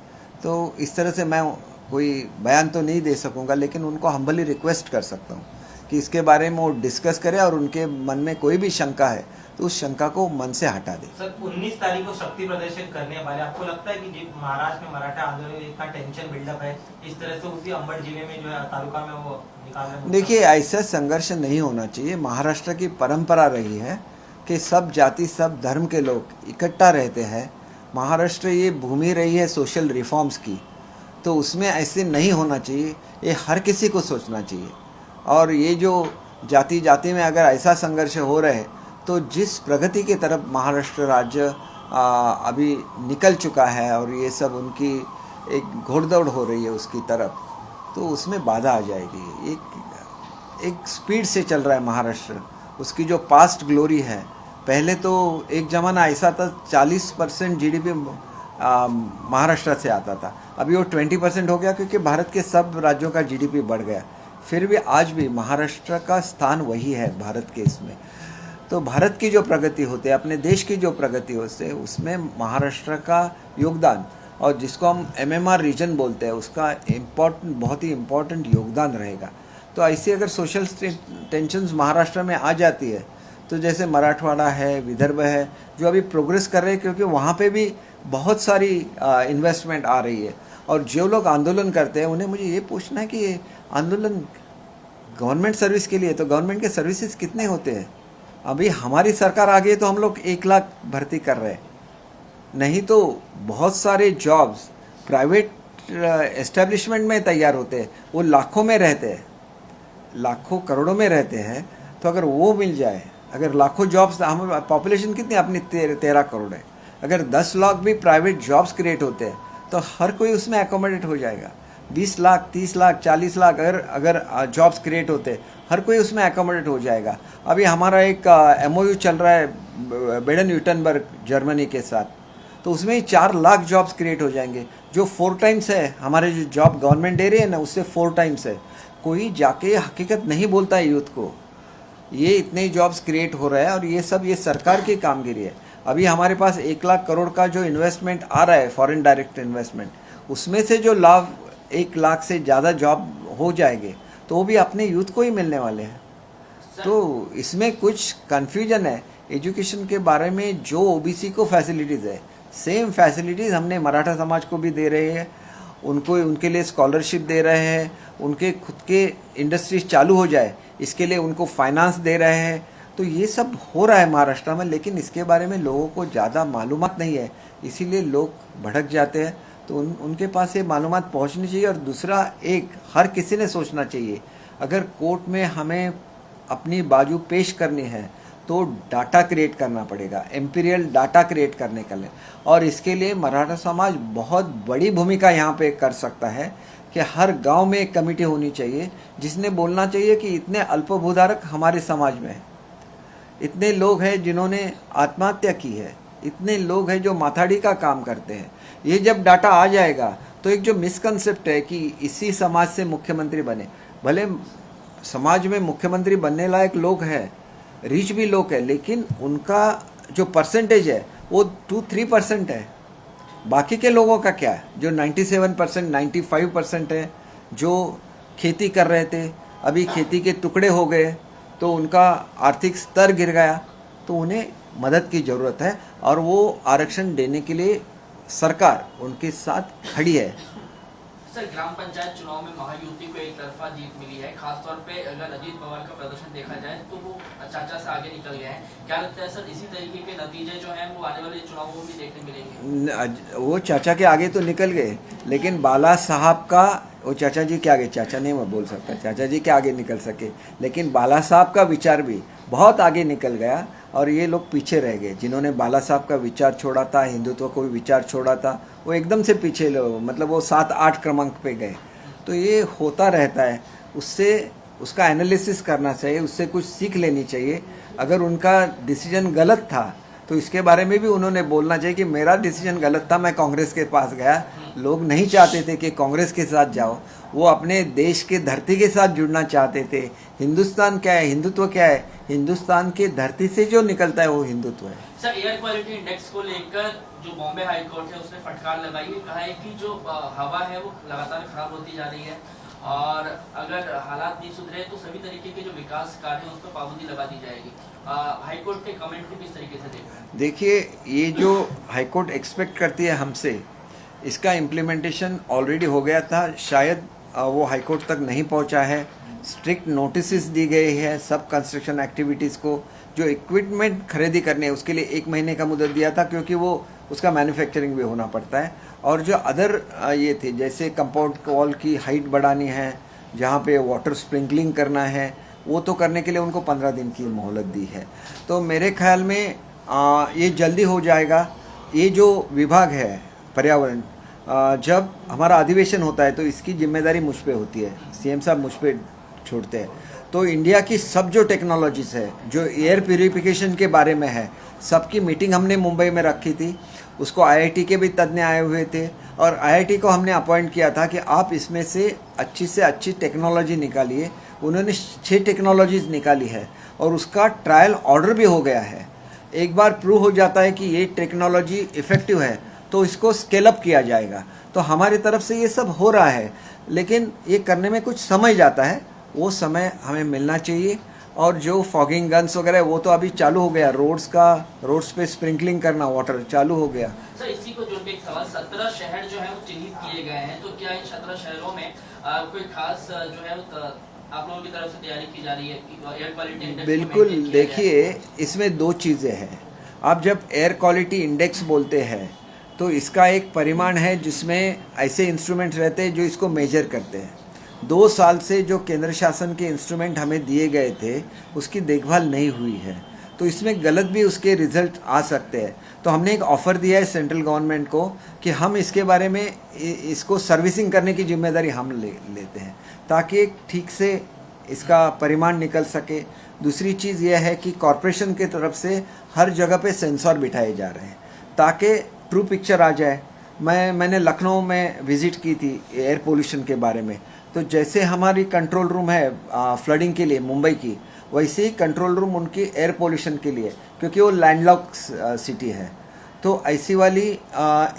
तो इस तरह से मैं कोई बयान तो नहीं दे सकूंगा, लेकिन उनको हम्बली रिक्वेस्ट कर सकता हूँ कि इसके बारे में वो डिस्कस करें और उनके मन में कोई भी शंका है तो उस शंका को मन से हटा दें. सर 19 तारीख को शक्ति प्रदर्शन करने वाले, आपको लगता है कि महाराष्ट्र में मराठा आंदोलन में इतना टेंशन बिल्डअप है, इस तरह से उसी अंबड जिले में जो है तालुका में वो निकालना? देखिए, ऐसा संघर्ष नहीं होना चाहिए. महाराष्ट्र की परंपरा रही है कि सब जाति सब धर्म के लोग इकट्ठा रहते हैं. महाराष्ट्र ये भूमि रही है सोशल रिफॉर्म्स की, तो उसमें ऐसे नहीं होना चाहिए. ये हर किसी को सोचना चाहिए. और ये जो जाति जाति में अगर ऐसा संघर्ष हो रहा है तो जिस प्रगति की तरफ महाराष्ट्र राज्य अभी निकल चुका है और ये सब उनकी एक घोड़दौड़ हो रही है उसकी तरफ, तो उसमें बाधा आ जाएगी. एक स्पीड से चल रहा है महाराष्ट्र. उसकी जो पास्ट ग्लोरी है, पहले तो एक ज़माना ऐसा था 40% GDP महाराष्ट्र से आता था, अभी वो 20% हो गया क्योंकि भारत के सब राज्यों का GDP बढ़ गया. फिर भी आज भी महाराष्ट्र का स्थान वही है भारत के इसमें. तो भारत की जो प्रगति होती है, अपने देश की जो प्रगति होती है, उसमें महाराष्ट्र का योगदान, और जिसको हम MMR रीजन बोलते हैं, उसका बहुत ही इम्पोर्टेंट योगदान रहेगा. तो ऐसी अगर सोशल टेंशन्स महाराष्ट्र में आ जाती है, तो जैसे मराठवाड़ा है, विदर्भ है, जो अभी प्रोग्रेस कर रहे हैं, क्योंकि वहाँ पे भी बहुत सारी इन्वेस्टमेंट आ रही है. और जो लोग आंदोलन करते हैं उन्हें मुझे ये पूछना है कि ये आंदोलन गवर्नमेंट सर्विस के लिए, तो गवर्नमेंट के सर्विसेज कितने होते हैं? अभी हमारी सरकार आ गई तो हम लोग 1 लाख भर्ती कर रहे हैं, नहीं तो बहुत सारे जॉब्स प्राइवेट एस्टेब्लिशमेंट में तैयार होते हैं, वो लाखों में रहते हैं, लाखों करोड़ों में रहते हैं. तो अगर वो मिल जाए, अगर लाखों जॉब्स, हम पॉपुलेशन कितनी अपनी 13 करोड़ है, अगर 10 लाख भी प्राइवेट जॉब्स क्रिएट होते हैं तो हर कोई उसमें एकोमोडेट हो जाएगा. 20 लाख, 30 लाख, 40 लाख अगर जॉब्स क्रिएट होते, हर कोई उसमें एकोमोडेट हो जाएगा. अभी हमारा एक MOU चल रहा है बेडन-व्युर्टेनबर्ग जर्मनी के साथ, तो उसमें ही 4 लाख जॉब्स क्रिएट हो जाएंगे, जो 4 टाइम्स है हमारे जो जॉब गवर्नमेंट दे रही है ना, उससे 4 टाइम्स है. कोई जाके हकीकत नहीं बोलता है यूथ को. ये इतने जॉब्स क्रिएट हो रहे हैं और ये सब ये सरकार की कामगिरी है. अभी हमारे पास 1 लाख करोड़ का जो इन्वेस्टमेंट आ रहा है, फॉरेन डायरेक्ट इन्वेस्टमेंट, उसमें से जो लाभ 1 लाख से ज़्यादा जॉब हो जाएंगे तो वो भी अपने यूथ को ही मिलने वाले हैं. तो इसमें कुछ कन्फ्यूजन है. एजुकेशन के बारे में जो OBC को फैसिलिटीज़ है, सेम फैसिलिटीज़ हमने मराठा समाज को भी दे रहे हैं. उनके लिए स्कॉलरशिप दे रहे हैं, उनके खुद के इंडस्ट्रीज चालू हो जाए इसके लिए उनको फाइनेंस दे रहे हैं. तो ये सब हो रहा है महाराष्ट्र में, लेकिन इसके बारे में लोगों को ज़्यादा मालूमात नहीं है, इसीलिए लोग भड़क जाते हैं. तो उनके पास ये मालूमात पहुंचनी चाहिए. और दूसरा, हर किसी ने सोचना चाहिए, अगर कोर्ट में हमें अपनी बाजू पेश करनी है तो डाटा क्रिएट करना पड़ेगा, एम्पीरियल डाटा क्रिएट करने के लिए. और इसके लिए मराठा समाज बहुत बड़ी भूमिका यहाँ पे कर सकता है कि हर गांव में एक कमेटी होनी चाहिए जिसने बोलना चाहिए कि इतने अल्पभूधारक हमारे समाज में है, इतने लोग हैं जिन्होंने आत्महत्या की है, इतने लोग हैं जो माथाड़ी का काम करते हैं, ये जब डाटा आ जाएगा तो एक जो मिसकंसेप्ट है कि इसी समाज से मुख्यमंत्री बने, भले समाज में मुख्यमंत्री बनने लायक लोग हैं, रिच भी लोग हैं, लेकिन उनका जो परसेंटेज है वो 2-3% है। बाकी के लोगों का क्या है, जो 97% 95% है, जो खेती कर रहे थे अभी खेती के टुकड़े हो गए तो उनका आर्थिक स्तर गिर गया, तो उन्हें मदद की ज़रूरत है और वो आरक्षण देने के लिए सरकार उनके साथ खड़ी है। सर, ग्राम पंचायत चुनाव में महायुति को एक तरफा जीत मिली है। खासतौर पे अगर अजीत पवार का प्रदर्शन देखा जाए तो वो चाचा से आगे निकल गए हैं। क्या लगता है सर, इसी तरीके के नतीजे जो हैं वो आने वाले चुनावों में भी देखने मिलेंगे? वो चाचा के आगे तो निकल गए, लेकिन बाला साहब का, वो चाचा जी के आगे, चाचा नहीं मैं बोल सकता, चाचा जी के आगे निकल सके, लेकिन बाला साहब का विचार भी बहुत आगे निकल गया और ये लोग पीछे रह गए। जिन्होंने बाला साहब का विचार छोड़ा था, हिंदुत्व को विचार छोड़ा था, वो एकदम से पीछे मतलब वो 7-8 क्रमांक पे गए। तो ये होता रहता है, उससे उसका एनालिसिस करना चाहिए, उससे कुछ सीख लेनी चाहिए। अगर उनका डिसीजन गलत था तो इसके बारे में भी उन्होंने बोलना चाहिए कि मेरा डिसीजन गलत था, मैं कांग्रेस के पास गया, लोग नहीं चाहते थे कि कांग्रेस के साथ जाओ, वो अपने देश के धरती के साथ जुड़ना चाहते थे। हिंदुस्तान क्या है, हिंदुत्व क्या है, हिंदुस्तान की धरती से जो निकलता है वो हिंदुत्व है। सर, एयर क्वालिटी इंडेक्स को लेकर जो बॉम्बे हाई कोर्ट है उसने फटकार लगाई है, कहा है कि जो हवा है वो लगातार खराब होती जा रही है और अगर हालात नहीं सुधरे तो सभी तरीके के जो विकास कार्य हैं उस पर पाबंदी लगा दी जाएगी। हाई कोर्ट के कमेंट को किस तरीके से देख रहे हैं? देखिए, ये जो हाई कोर्ट एक्सपेक्ट करती है हमसे, इसका इम्प्लीमेंटेशन ऑलरेडी हो गया था, शायद वो हाई कोर्ट तक नहीं पहुंचा है। स्ट्रिक्ट नोटिस दी गई है सब कंस्ट्रक्शन एक्टिविटीज़ को। जो इक्विपमेंट खरीदी करने है उसके लिए 1 महीने का मुद्दत दिया था, क्योंकि वो उसका मैन्युफैक्चरिंग भी होना पड़ता है। और जो अदर ये थे, जैसे कंपाउंड वॉल की हाइट बढ़ानी है, जहाँ पे वाटर स्प्रिंकलिंग करना है, वो तो करने के लिए उनको 15 दिन की मोहलत दी है। तो मेरे ख्याल में ये जल्दी हो जाएगा। ये जो विभाग है पर्यावरण, जब हमारा अधिवेशन होता है तो इसकी जिम्मेदारी मुझ पे होती है, सीएम साहब मुझ पे छोड़ते हैं। तो इंडिया की सब जो टेक्नोलॉजीज़ है, जो एयर प्यूरिफिकेशन के बारे में है, सबकी मीटिंग हमने मुंबई में रखी थी। उसको आईआईटी के भी तज्ञ आए हुए थे और आईआईटी को हमने अपॉइंट किया था कि आप इसमें से अच्छी टेक्नोलॉजी निकालिए। उन्होंने 6 टेक्नोलॉजीज़ निकाली है और उसका ट्रायल ऑर्डर भी हो गया है। एक बार प्रूव हो जाता है कि ये टेक्नोलॉजी इफ़ेक्टिव है तो इसको स्केल अप किया जाएगा। तो हमारी तरफ से ये सब हो रहा है, लेकिन ये करने में कुछ समय जाता है, वो समय हमें मिलना चाहिए। और जो फॉगिंग गन्स वगैरह है वो तो अभी चालू हो गया, रोड्स पे स्प्रिंकलिंग करना, वाटर चालू हो गया। सर, इसी को जोड़ के एक सवाल, 17 शहर जो है वो चिन्हित किए गए हैं, तो क्या इन 17 शहरों में कोई खास जो है आप लोगों की तरफ से तैयारी की जा रही है एयर क्वालिटी इंडेक्स? बिल्कुल, देखिए इसमें 2 चीज़ें हैं। आप जब एयर क्वालिटी इंडेक्स बोलते हैं तो इसका एक परिमाण है जिसमें ऐसे इंस्ट्रूमेंट्स रहते हैं जो इसको मेजर करते हैं। 2 साल से जो केंद्र शासन के इंस्ट्रूमेंट हमें दिए गए थे उसकी देखभाल नहीं हुई है, तो इसमें गलत भी उसके रिजल्ट आ सकते हैं। तो हमने एक ऑफ़र दिया है सेंट्रल गवर्नमेंट को कि हम इसके बारे में इसको सर्विसिंग करने की जिम्मेदारी हम लेते हैं, ताकि एक ठीक से इसका परिमाण निकल सके। दूसरी चीज़ यह है कि कॉरपोरेशन की तरफ से हर जगह पे सेंसर बिठाए जा रहे हैं ताकि ट्रू पिक्चर आ जाए। मैंने लखनऊ में विज़िट की थी एयर पोल्यूशन के बारे में, तो जैसे हमारी कंट्रोल रूम है फ्लडिंग के लिए मुंबई की, वैसे ही कंट्रोल रूम उनकी एयर पोल्यूशन के लिए, क्योंकि वो लैंडलॉक सिटी है। तो ऐसी वाली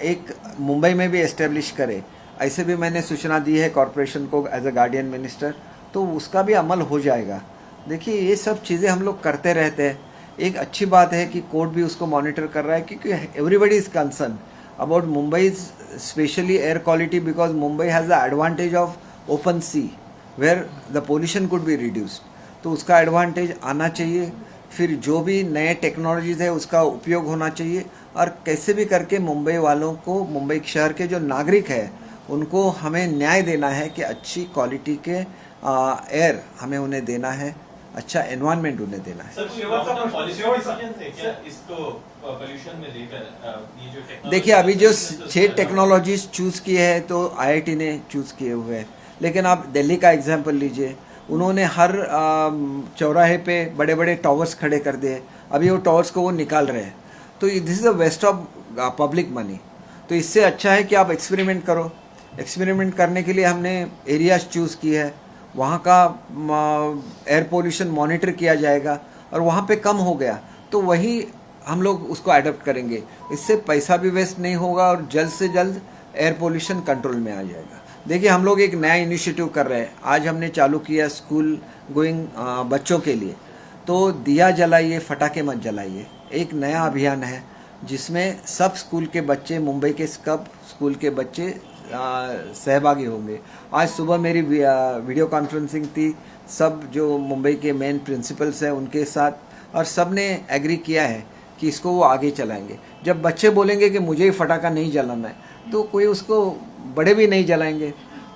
एक मुंबई में भी एस्टेब्लिश करे, ऐसे भी मैंने सूचना दी है कॉरपोरेशन को एज अ गार्डियन मिनिस्टर, तो उसका भी अमल हो जाएगा। देखिए, ये सब चीज़ें हम लोग करते रहते हैं। एक अच्छी बात है कि कोर्ट भी उसको मॉनिटर कर रहा है, क्योंकि everybody is concern about Mumbai specially air quality, because Mumbai has the advantage of open sea where the pollution could be reduced. तो उसका एडवांटेज आना चाहिए। फिर जो भी नए टेक्नोलॉजीज़ है उसका उपयोग होना चाहिए, और कैसे भी करके मुंबई वालों को, मुंबई शहर के जो नागरिक है उनको हमें न्याय देना है कि अच्छी क्वालिटी के एयर हमें उन्हें देना है, अच्छा एनवायरनमेंट उन्हें देना है। सर, शेवटचा प्रश्न, पॉलिसी डिसीजन है क्या इसको पोल्यूशन में लेकर? ये जो टेक्नोलॉजी, देखिए, अभी जो 6 टेक्नोलॉजीज चूज़ किए हैं तो आईआईटी ने चूज़ किए हुए हैं, लेकिन आप दिल्ली का एग्जांपल लीजिए, उन्होंने हर चौराहे पे बड़े बड़े टावर्स खड़े कर दिए। अभी वो टावर्स को वो निकाल रहे हैं, तो this is a waste of public money. तो इससे अच्छा है कि आप एक्सपेरिमेंट करो। एक्सपेरिमेंट करने के लिए हमने एरियाज चूज़ की है, वहाँ का एयर पोल्यूशन मॉनिटर किया जाएगा और वहाँ पे कम हो गया तो वही हम लोग उसको अडॉप्ट करेंगे। इससे पैसा भी वेस्ट नहीं होगा और जल्द से जल्द एयर पोल्यूशन कंट्रोल में आ जाएगा। देखिए हम लोग एक नया इनिशिएटिव कर रहे हैं, आज हमने चालू किया स्कूल गोइंग बच्चों के लिए, तो दिया जलाइए फटाके मत जलाइए, एक नया अभियान है जिसमें सब स्कूल के बच्चे, मुंबई के सब स्कूल के बच्चे सहभागी होंगे। आज सुबह मेरी वीडियो कॉन्फ्रेंसिंग थी सब जो मुंबई के मेन प्रिंसिपल्स हैं उनके साथ, और सब ने एग्री किया है कि इसको वो आगे चलाएंगे। जब बच्चे बोलेंगे कि मुझे ही फटाका नहीं जलाना है तो कोई उसको, बड़े भी नहीं जलाएंगे,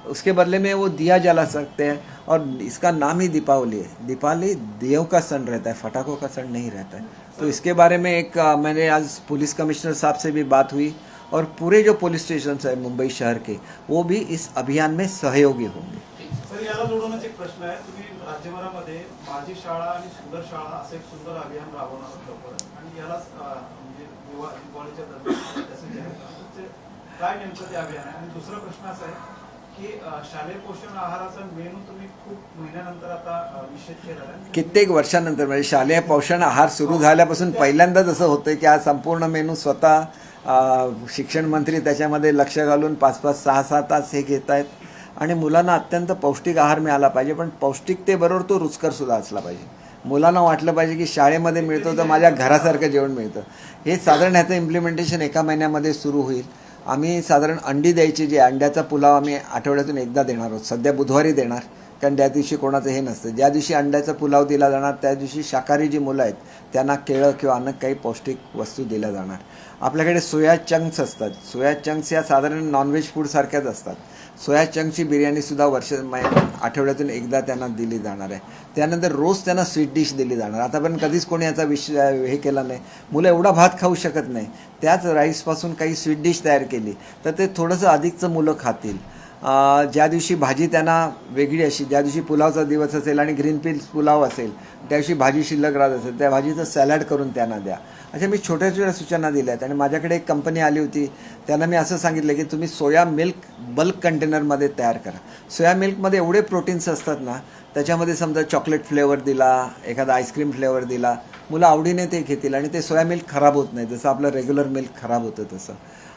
उसके बदले में वो दिया जला सकते हैं। और इसका नाम ही दीपावली है। दीपावली दियों का सन रहता है, फटाकों का सन नहीं रहता है। तो इसके बारे में एक मैंने आज पुलिस कमिश्नर साहब से भी बात हुई और पूरे जो पुलिस स्टेशन है मुंबई शहर के वो भी इस अभियान में सहयोगी होंगे। सर याला जोडूनच एक प्रश्न आहे, तुम्ही राज्यभरामध्ये माझी शाळा आणि सुंदर शाळा असं एक सुंदर अभियान राबवणार आहात लवकरच, आणि याला म्हणजे दिवाळीच्या दरम्यान त्याचं जे आहे ते काय नेमकं ते अभियान आहे? आणि दुसरा प्रश्न असा आहे की शालेय पोषण आहाराचा मेनू तुम्ही खूप महिन्यानंतर आता निषेध केला आहे, कित्येक वर्षानंतर, म्हणजे शालेय पोषण आहार सुरू झाल्यापासून पहिल्यांदाच असं होतं की हा संपूर्ण मेनू स्वतः शिक्षण मंत्री त्याच्यामध्ये लक्ष घालून 5-5, 6-6 तास हे घेत आहेत आणि मुलांना अत्यंत पौष्टिक आहार मिळाला पाहिजे, पण पौष्टिकतेबरोबर तो रुचकर सुद्धा असला पाहिजे। मुलांना वाटलं पाहिजे की शाळेमध्ये मिळतं तर माझ्या घरासारखं जेवण मिळतं। हे साधारण ह्याचं इम्प्लिमेंटेशन 1 महिन्यामध्ये सुरू होईल। आम्ही साधारण अंडी द्यायची, जे अंड्याचा पुलाव आम्ही आठवड्यातून एकदा देणार आहोत, सध्या बुधवारी देणार, कारण त्या दिवशी कोणाचं हे नसतं। ज्या दिवशी अंड्याचा पुलाव दिला जाणार त्या दिवशी शाकाहारी जी मुलं आहेत त्यांना केळं किंवा अन्य काही पौष्टिक वस्तू दिल्या जाणार। आपल्याकडे सोया चंक्स असतात, सोया चंक्स या साधारण नॉनव्हेज फूडसारख्याच असतात। सोया चंक्सची बिर्याणीसुद्धा आठवड्यातून एकदा त्यांना दिली जाणार आहे। त्यानंतर रोज त्यांना स्वीट डिश दिली जाणार। आतापर्यंत कधीच कोणी याचा हे केला नाही। मुलं एवढा भात खाऊ शकत नाही, त्याच राईसपासून काही स्वीट डिश तयार केली तर ते थोडंसं अधिकचं मुलं खातील। ज्या दिवशी भाजी त्यांना वेगळी अशी, ज्या दिवशी पुलावचा दिवस असेल आणि ग्रीन पीस पुलाव असेल त्या दिवशी भाजी शिल्लक राहत असेल त्या भाजीचं सॅलड करून त्यांना द्या। अशा मी छोट्या छोट्या सूचना दिल्या आहेत। आणि माझ्याकडे एक कंपनी आली होती, त्यांना मी असं सांगितलं की तुम्ही सोया मिल्क बल्क कंटेनरमध्ये तयार करा। सोया मिल्कमध्ये एवढे प्रोटीन्स असतात ना, त्याच्यामध्ये समजा चॉकलेट फ्लेवर दिला, एखादा आईस्क्रीम फ्लेवर दिला, मुलं आवडीने ते घेतील आणि ते सोया मिल्क खराब होत नाही, जसं आपलं रेग्युलर मिल्क खराब होतं तसं।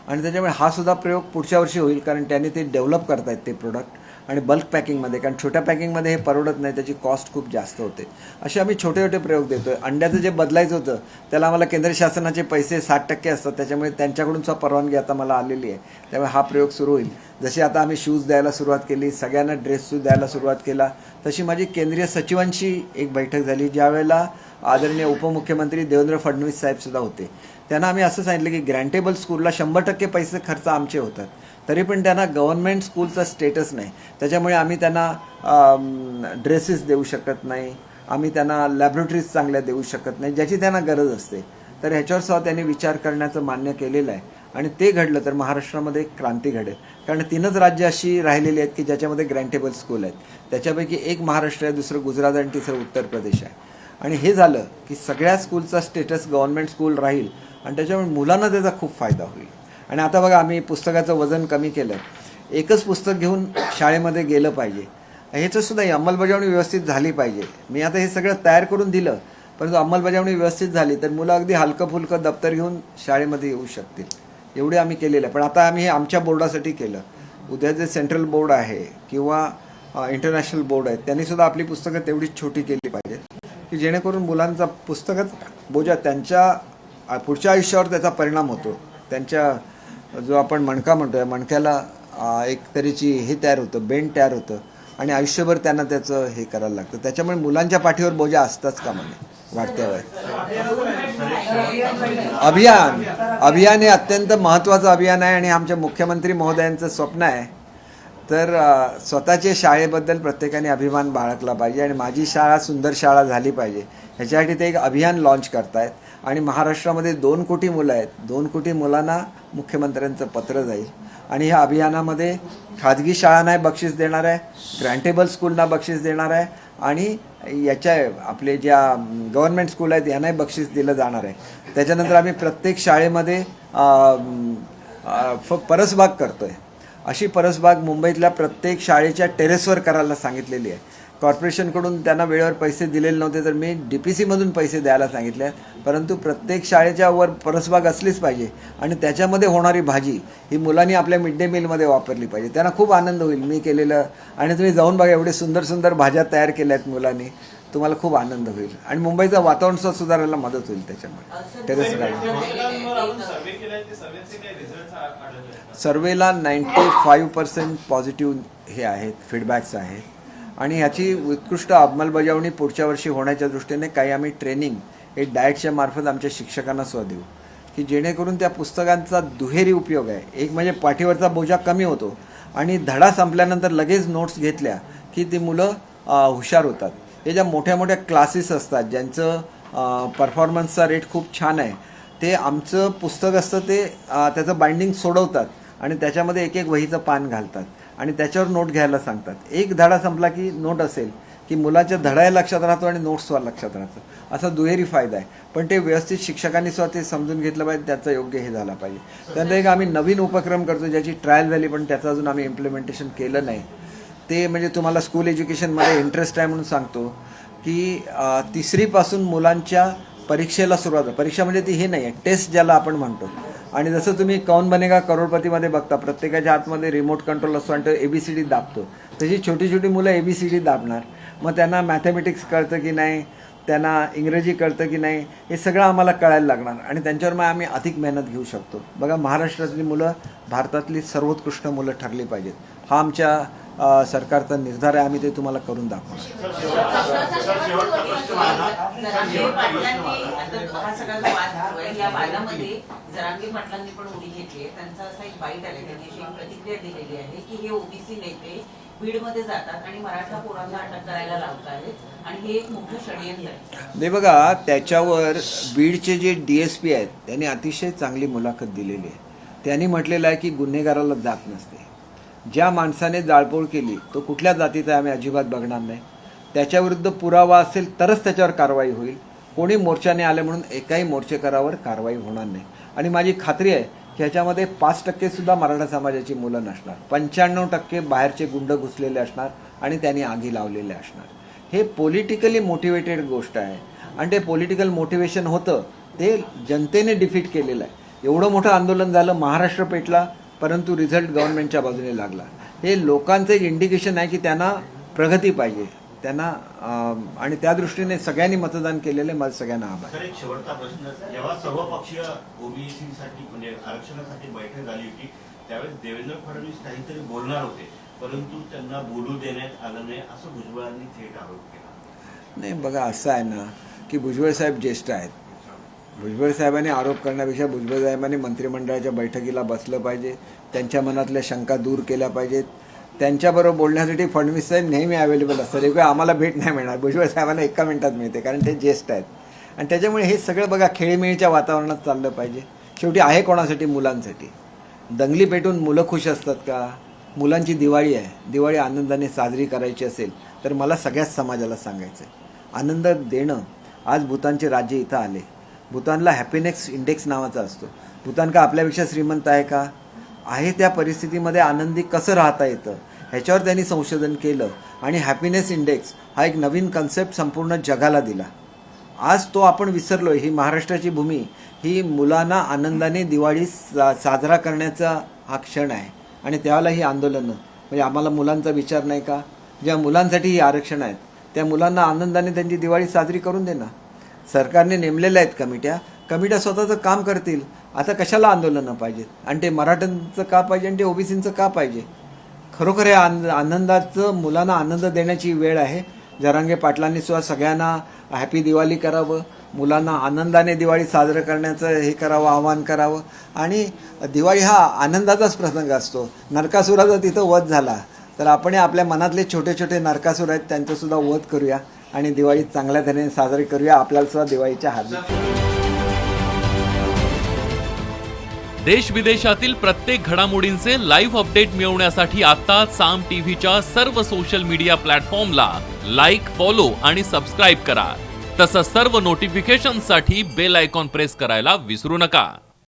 आणि त्याच्यामुळे हा सुद्धा प्रयोग पुढच्या वर्षी होईल, कारण त्यांनी ते डेव्हलप करतायत ते प्रोडक्ट, आणि बल्क पॅकिंगमध्ये, कारण छोट्या पॅकिंगमध्ये हे परवडत नाही, त्याची कॉस्ट खूप जास्त होते। असे आम्ही छोटे छोटे प्रयोग देतोय। अंड्याचं जे बदलायचं होतं त्याला आम्हाला केंद्र शासनाचे पैसे 60% असतात, त्याच्यामुळे त्यांच्याकडून सुद्धा परवानगी आता मला आलेली आहे, त्यामुळे हा प्रयोग सुरू होईल। जसे आता आम्ही शूज द्यायला सुरुवात केली, सगळ्यांना ड्रेस शूज द्यायला सुरुवात केला, तशी माझी केंद्रीय सचिवांची एक बैठक झाली ज्यावेळेला आदरणीय उपमुख्यमंत्री देवेंद्र फडणवीस साहेबसुद्धा होते। त्यांना आम्ही असं सांगितलं की ग्रँटेबल स्कूलला 100% पैसे खर्च आमचे होतात, तरी पण त्यांना गव्हर्नमेंट स्कूलचा स्टेटस नाही, त्याच्यामुळे आम्ही त्यांना ड्रेसेस देऊ शकत नाही, आम्ही त्यांना लॅबोरेटरीज चांगल्या देऊ शकत नाही ज्याची त्यांना गरज असते। तर ह्याच्यावर सुद्धा त्यांनी विचार करण्याचं मान्य केलेलं आहे, आणि ते घडलं तर महाराष्ट्रामध्ये एक क्रांती घडेल। कारण 3च राज्य अशी राहिलेली आहेत की ज्याच्यामध्ये ग्रँटेबल स्कूल आहेत, त्याच्यापैकी एक महाराष्ट्र आहे, दुसरं गुजरात आणि तिसरं उत्तर प्रदेश आहे। आणि हे झालं की सगळ्या स्कूलचा स्टेटस गव्हर्नमेंट स्कूल राहील आणि त्याच्यामुळे मुलांना त्याचा खूप फायदा होईल। आणि आता बघा आम्ही पुस्तकाचं वजन कमी केलं, एकच पुस्तक घेऊन शाळेमध्ये गेलं पाहिजे, ह्याचंसुद्धा अंमलबजावणी व्यवस्थित झाली पाहिजे। मी आता हे सगळं तयार करून दिलं, परंतु अंमलबजावणी व्यवस्थित झाली तर मुलं अगदी हलकं फुलकं दप्तर घेऊन शाळेमध्ये येऊ शकतील, एवढे आम्ही केलेलं आहे। पण आता आम्ही हे आमच्या बोर्डासाठी केलं, उद्या जे सेंट्रल बोर्ड आहे किंवा इंटरनॅशनल बोर्ड आहे त्यांनीसुद्धा आपली पुस्तकं तेवढीच छोटी केली पाहिजेत की जेणेकरून मुलांचा पुस्तकाचा बोजा त्यांच्या पुढच्या आयुष्यावर त्याचा परिणाम होतो। त्यांच्या जो आपण मणका म्हणतो, मणक्याला एक तऱ्हेची हे तयार होतं, बेंड तयार होतं, आणि आयुष्यभर त्यांना त्याचं हे करायला लागतं। त्याच्यामुळे मुलांच्या पाठीवर बोजा असताच कामा नये वाढत्या वयात। अभियान हे अत्यंत महत्त्वाचं अभियान आहे, आणि आमच्या मुख्यमंत्री महोदयांचं स्वप्न आहे तर स्वतःच्या शाळेबद्दल प्रत्येकाने अभिमान बाळगला पाहिजे, आणि माझी शाळा सुंदर शाळा झाली पाहिजे ह्याच्यासाठी ते एक अभियान लॉन्च करतायत। आणि महाराष्ट्रामध्ये 2 कोटी मुलं आहेत, 2 कोटी मुलांना मुख्यमंत्र्यांचं पत्र जाईल, आणि ह्या अभियानामध्ये खाजगी शाळांना बक्षीस देणार आहे, ग्रँटेबल स्कूलना बक्षीस देणार आहे, आणि याच्या आपले ज्या गव्हर्नमेंट स्कूल आहेत यांनाही बक्षीस दिलं जाणार आहे। त्याच्यानंतर आम्ही प्रत्येक शाळेमध्ये परसबाग करतो आहे. अशी परसबाग मुंबईतल्या प्रत्येक शाळेच्या टेरेसवर करायला सांगितलेली आहे. कॉर्पोरेशनकडून त्यांना वेळेवर पैसे दिलेले नव्हते तर मी DPCमधून पैसे द्यायला सांगितले आहेत. परंतु प्रत्येक शाळेच्या वर परसबाग असलीच पाहिजे आणि त्याच्यामध्ये होणारी भाजी ही मुलांनी आपल्या मिड डे मीलमध्ये वापरली पाहिजे. त्यांना खूप आनंद होईल मी केलेलं. आणि तुम्ही जाऊन बघा, एवढे सुंदर सुंदर भाज्या तयार केल्या आहेत मुलांनी. तुम्हाला खूप आनंद होईल आणि मुंबईचं वातावरण सुद्धा सुधारायला मदत होईल त्याच्यामुळे. टेरेस गार्डन आपण सर्वे केलाय ते सर्वेचे काही रिझल्ट आढळले? सर्वेला 95% पॉझिटिव्ह हे आहेत, फीडबॅक्स आहेत. आणि ह्याची उत्कृष्ट अंमलबजावणी पुढच्या वर्षी होण्याच्या दृष्टीने काही आम्ही ट्रेनिंग हे डाएटच्या मार्फत आमच्या शिक्षकांना सुद्धा देऊ, की जेणेकरून त्या पुस्तकांचा दुहेरी उपयोग आहे. एक म्हणजे पाठीवरचा बोजा कमी होतो आणि धडा संपल्यानंतर लगेच नोट्स घेतल्या की ती मुलं हुशार होतात. हे ज्या मोठ्या मोठ्या क्लासेस असतात ज्यांचं परफॉर्मन्सचा रेट खूप छान आहे, ते आमचं पुस्तक असतं ते त्याचं बाइंडिंग सोडवतात आणि त्याच्यामध्ये एक एक वहीचं पान घालतात आणि त्याच्यावर नोट घ्यायला सांगतात. एक धडा संपला की नोट असेल की मुलाच्या धडाही लक्षात राहतो आणि नोट्सवर लक्षात राहतं. असा दुहेरी फायदा आहे. पण ते व्यवस्थित शिक्षकांनी सुद्धा ते समजून घेतलं पाहिजे, त्याचं योग्य हे झालं पाहिजे. त्यानंतर एक आम्ही नवीन उपक्रम करतो ज्याची ट्रायल झाली पण त्याचं अजून आम्ही इम्प्लिमेंटेशन केलं नाही. ते म्हणजे तुम्हाला स्कूल एज्युकेशनमध्ये इंटरेस्ट आहे म्हणून सांगतो की 3रीपासून मुलांच्या परीक्षेला सुरुवात आहे. परीक्षा म्हणजे ती हे नाही आहे, टेस्ट ज्याला आपण म्हणतो. आणि जसं तुम्ही कौन बनेगा करोडपतीमध्ये बघता, प्रत्येकाच्या हातमध्ये रिमोट कंट्रोल असतो आणि तो ABCD दाबतो. तशी छोटी छोटी मुलं ABCD दाबणार. मग त्यांना मॅथमॅटिक्स कळतं की नाही, त्यांना इंग्रजी कळतं की नाही, हे सगळं आम्हाला कळायला लागणार आणि त्यांच्यावर मग आम्ही अधिक मेहनत घेऊ शकतो. बघा, महाराष्ट्रातली मुलं भारतातली सर्वोत्कृष्ट मुलं ठरली पाहिजेत. हा आमच्या सरकारचा निर्धार आहे. आम्ही ते तुम्हाला करून दाखवणार. हा सगळा जो वाद सुरू आहे, या वादामध्ये जरांगे पाटलांनी पण उडी घेतली आहे. त्यांचा असा एक बाईट आला, त्यांनी अशी एक प्रतिक्रिया दिलेली आहे की हे OBC नेते बीडमध्ये जातात आणि मराठा पोरांना अटक करायला लावतात आणि हे एक मोठं षडयंत्र आहे. नाही बघा, त्याच्यावर बीडचे जे DSP आहेत त्यांनी अतिशय चांगली मुलाखत दिलेली आहे. त्यांनी म्हटलेलं आहे की गुन्हेगाराला जात नसते. ज्या माणसाने जाळपोळ केली तो कुठल्या जातीचा आम्ही अजिबात बघणार नाही. त्याच्याविरुद्ध पुरावा असेल तरच त्याच्यावर कारवाई होईल. कोणी मोर्चाने आले म्हणून एकाही मोर्चेकरावर कारवाई होणार नाही. आणि माझी खात्री आहे की ह्याच्यामध्ये 5% सुद्धा मराठा समाजाची मुलं नसणार. 95% बाहेरचे गुंड घुसलेले असणार आणि त्यांनी आगी लावलेले असणार. हे पॉलिटिकली मोटिवेटेड गोष्ट आहे आणि ते पॉलिटिकल मोटिवेशन होतं ते जनतेने डिफीट केलेलं आहे. एवढं मोठं आंदोलन झालं, महाराष्ट्र पेटला, परंतु रिझल्ट गव्हर्नमेंटच्या बाजूने लागला. हे लोकांचं एक इंडिकेशन आहे की त्यांना प्रगती पाहिजे त्यांना. आणि त्या दृष्टीने सगळ्यांनी मतदान केलेले माझं सगळ्यांना आभार. सर, एक शेवटचा प्रश्न. जेव्हा सर्वपक्षीय OBC साठी म्हणजे आरक्षणासाठी बैठक झाली होती त्यावेळेस देवेंद्र फडणवीस काहीतरी बोलणार होते, परंतु त्यांना बोलू देण्यात आलं नाही असं भुजबळांनी थेट आरोप केला. नाही बघा, असं आहे ना की भुजबळ साहेब ज्येष्ठ आहेत. भुजबळ साहेबांनी आरोप करण्यापेक्षा भुजबळ साहेबांनी मंत्रिमंडळाच्या बैठकीला बसलं पाहिजे, त्यांच्या मनातल्या शंका दूर केल्या पाहिजेत. त्यांच्याबरोबर बोलण्यासाठी फडणवीस साहेब नेहमी अवेलेबल असतात. एक वेळ आम्हाला भेट नाही मिळणार, भुजबळ साहेबांना 1 मिनिटात मिळते कारण ते ज्येष्ठ आहेत. आणि त्याच्यामुळे हे सगळं बघा खेळीमेळीच्या वातावरणात चाललं पाहिजे. शेवटी आहे कोणासाठी? मुलांसाठी. दंगली पेटून मुलं खुश असतात का? मुलांची दिवाळी आहे, दिवाळी आनंदाने साजरी करायची असेल तर मला सगळ्याच समाजाला सांगायचं आहे, आनंद देणं. आज भूतानचे राज्य इथं आले. भूतानला हॅपीनेस इंडेक्स नावाचा असतो. भूतान का आपल्यापेक्षा श्रीमंत आहे का? आहे. त्या परिस्थितीमध्ये आनंदी कसं राहता येतं ह्याच्यावर त्यांनी संशोधन केलं आणि हॅपीनेस इंडेक्स हा एक नवीन कन्सेप्ट संपूर्ण जगाला दिला. आज तो आपण विसरलो. ही महाराष्ट्राची भूमी, ही मुलांना आनंदाने दिवाळी साजरा करण्याचा हा क्षण आहे आणि त्यावेळेला ही आंदोलनं. म्हणजे आम्हाला मुलांचा विचार नाही का? ज्या मुलांसाठी ही आरक्षण आहेत त्या मुलांना आनंदाने त्यांची दिवाळी साजरी करून देणं. सरकारने नेमलेल्या आहेत कमिट्या स्वतःचं काम करतील. आता कशाला आंदोलनं पाहिजेत? आणि ते मराठ्यांचं का पाहिजे आणि ते OBCचं का पाहिजे? खरोखर हे आनंदाचं, मुलांना आनंद देण्याची वेळ आहे. जरांगे पाटलांनी सुद्धा सगळ्यांना हॅपी दिवाळी करावं, मुलांना आनंदाने दिवाळी साजरं करण्याचं हे करावं, आवाहन करावं. आणि दिवाळी हा आनंदाचाच प्रसंग असतो. नरकासुराचा तिथं वध झाला तर आपण आपल्या मनातले छोटे छोटे नरकासुर आहेत त्यांचासुद्धा वध करूया आणि दिवाळी चांगल्या तऱ्हेने साजरी करूया. आपल्याला सुद्धा दिवाळीच्या हार्दिक. देश विदेशातील प्रत्येक घडामोडींचे लाईव्ह अपडेट मिळवण्यासाठी आता साम टीव्हीच्या सर्व सोशल मीडिया प्लॅटफॉर्मला लाईक, फॉलो आणि सबस्क्राईब करा. तसंच सर्व नोटिफिकेशनसाठी बेल आयकॉन प्रेस करायला विसरू नका.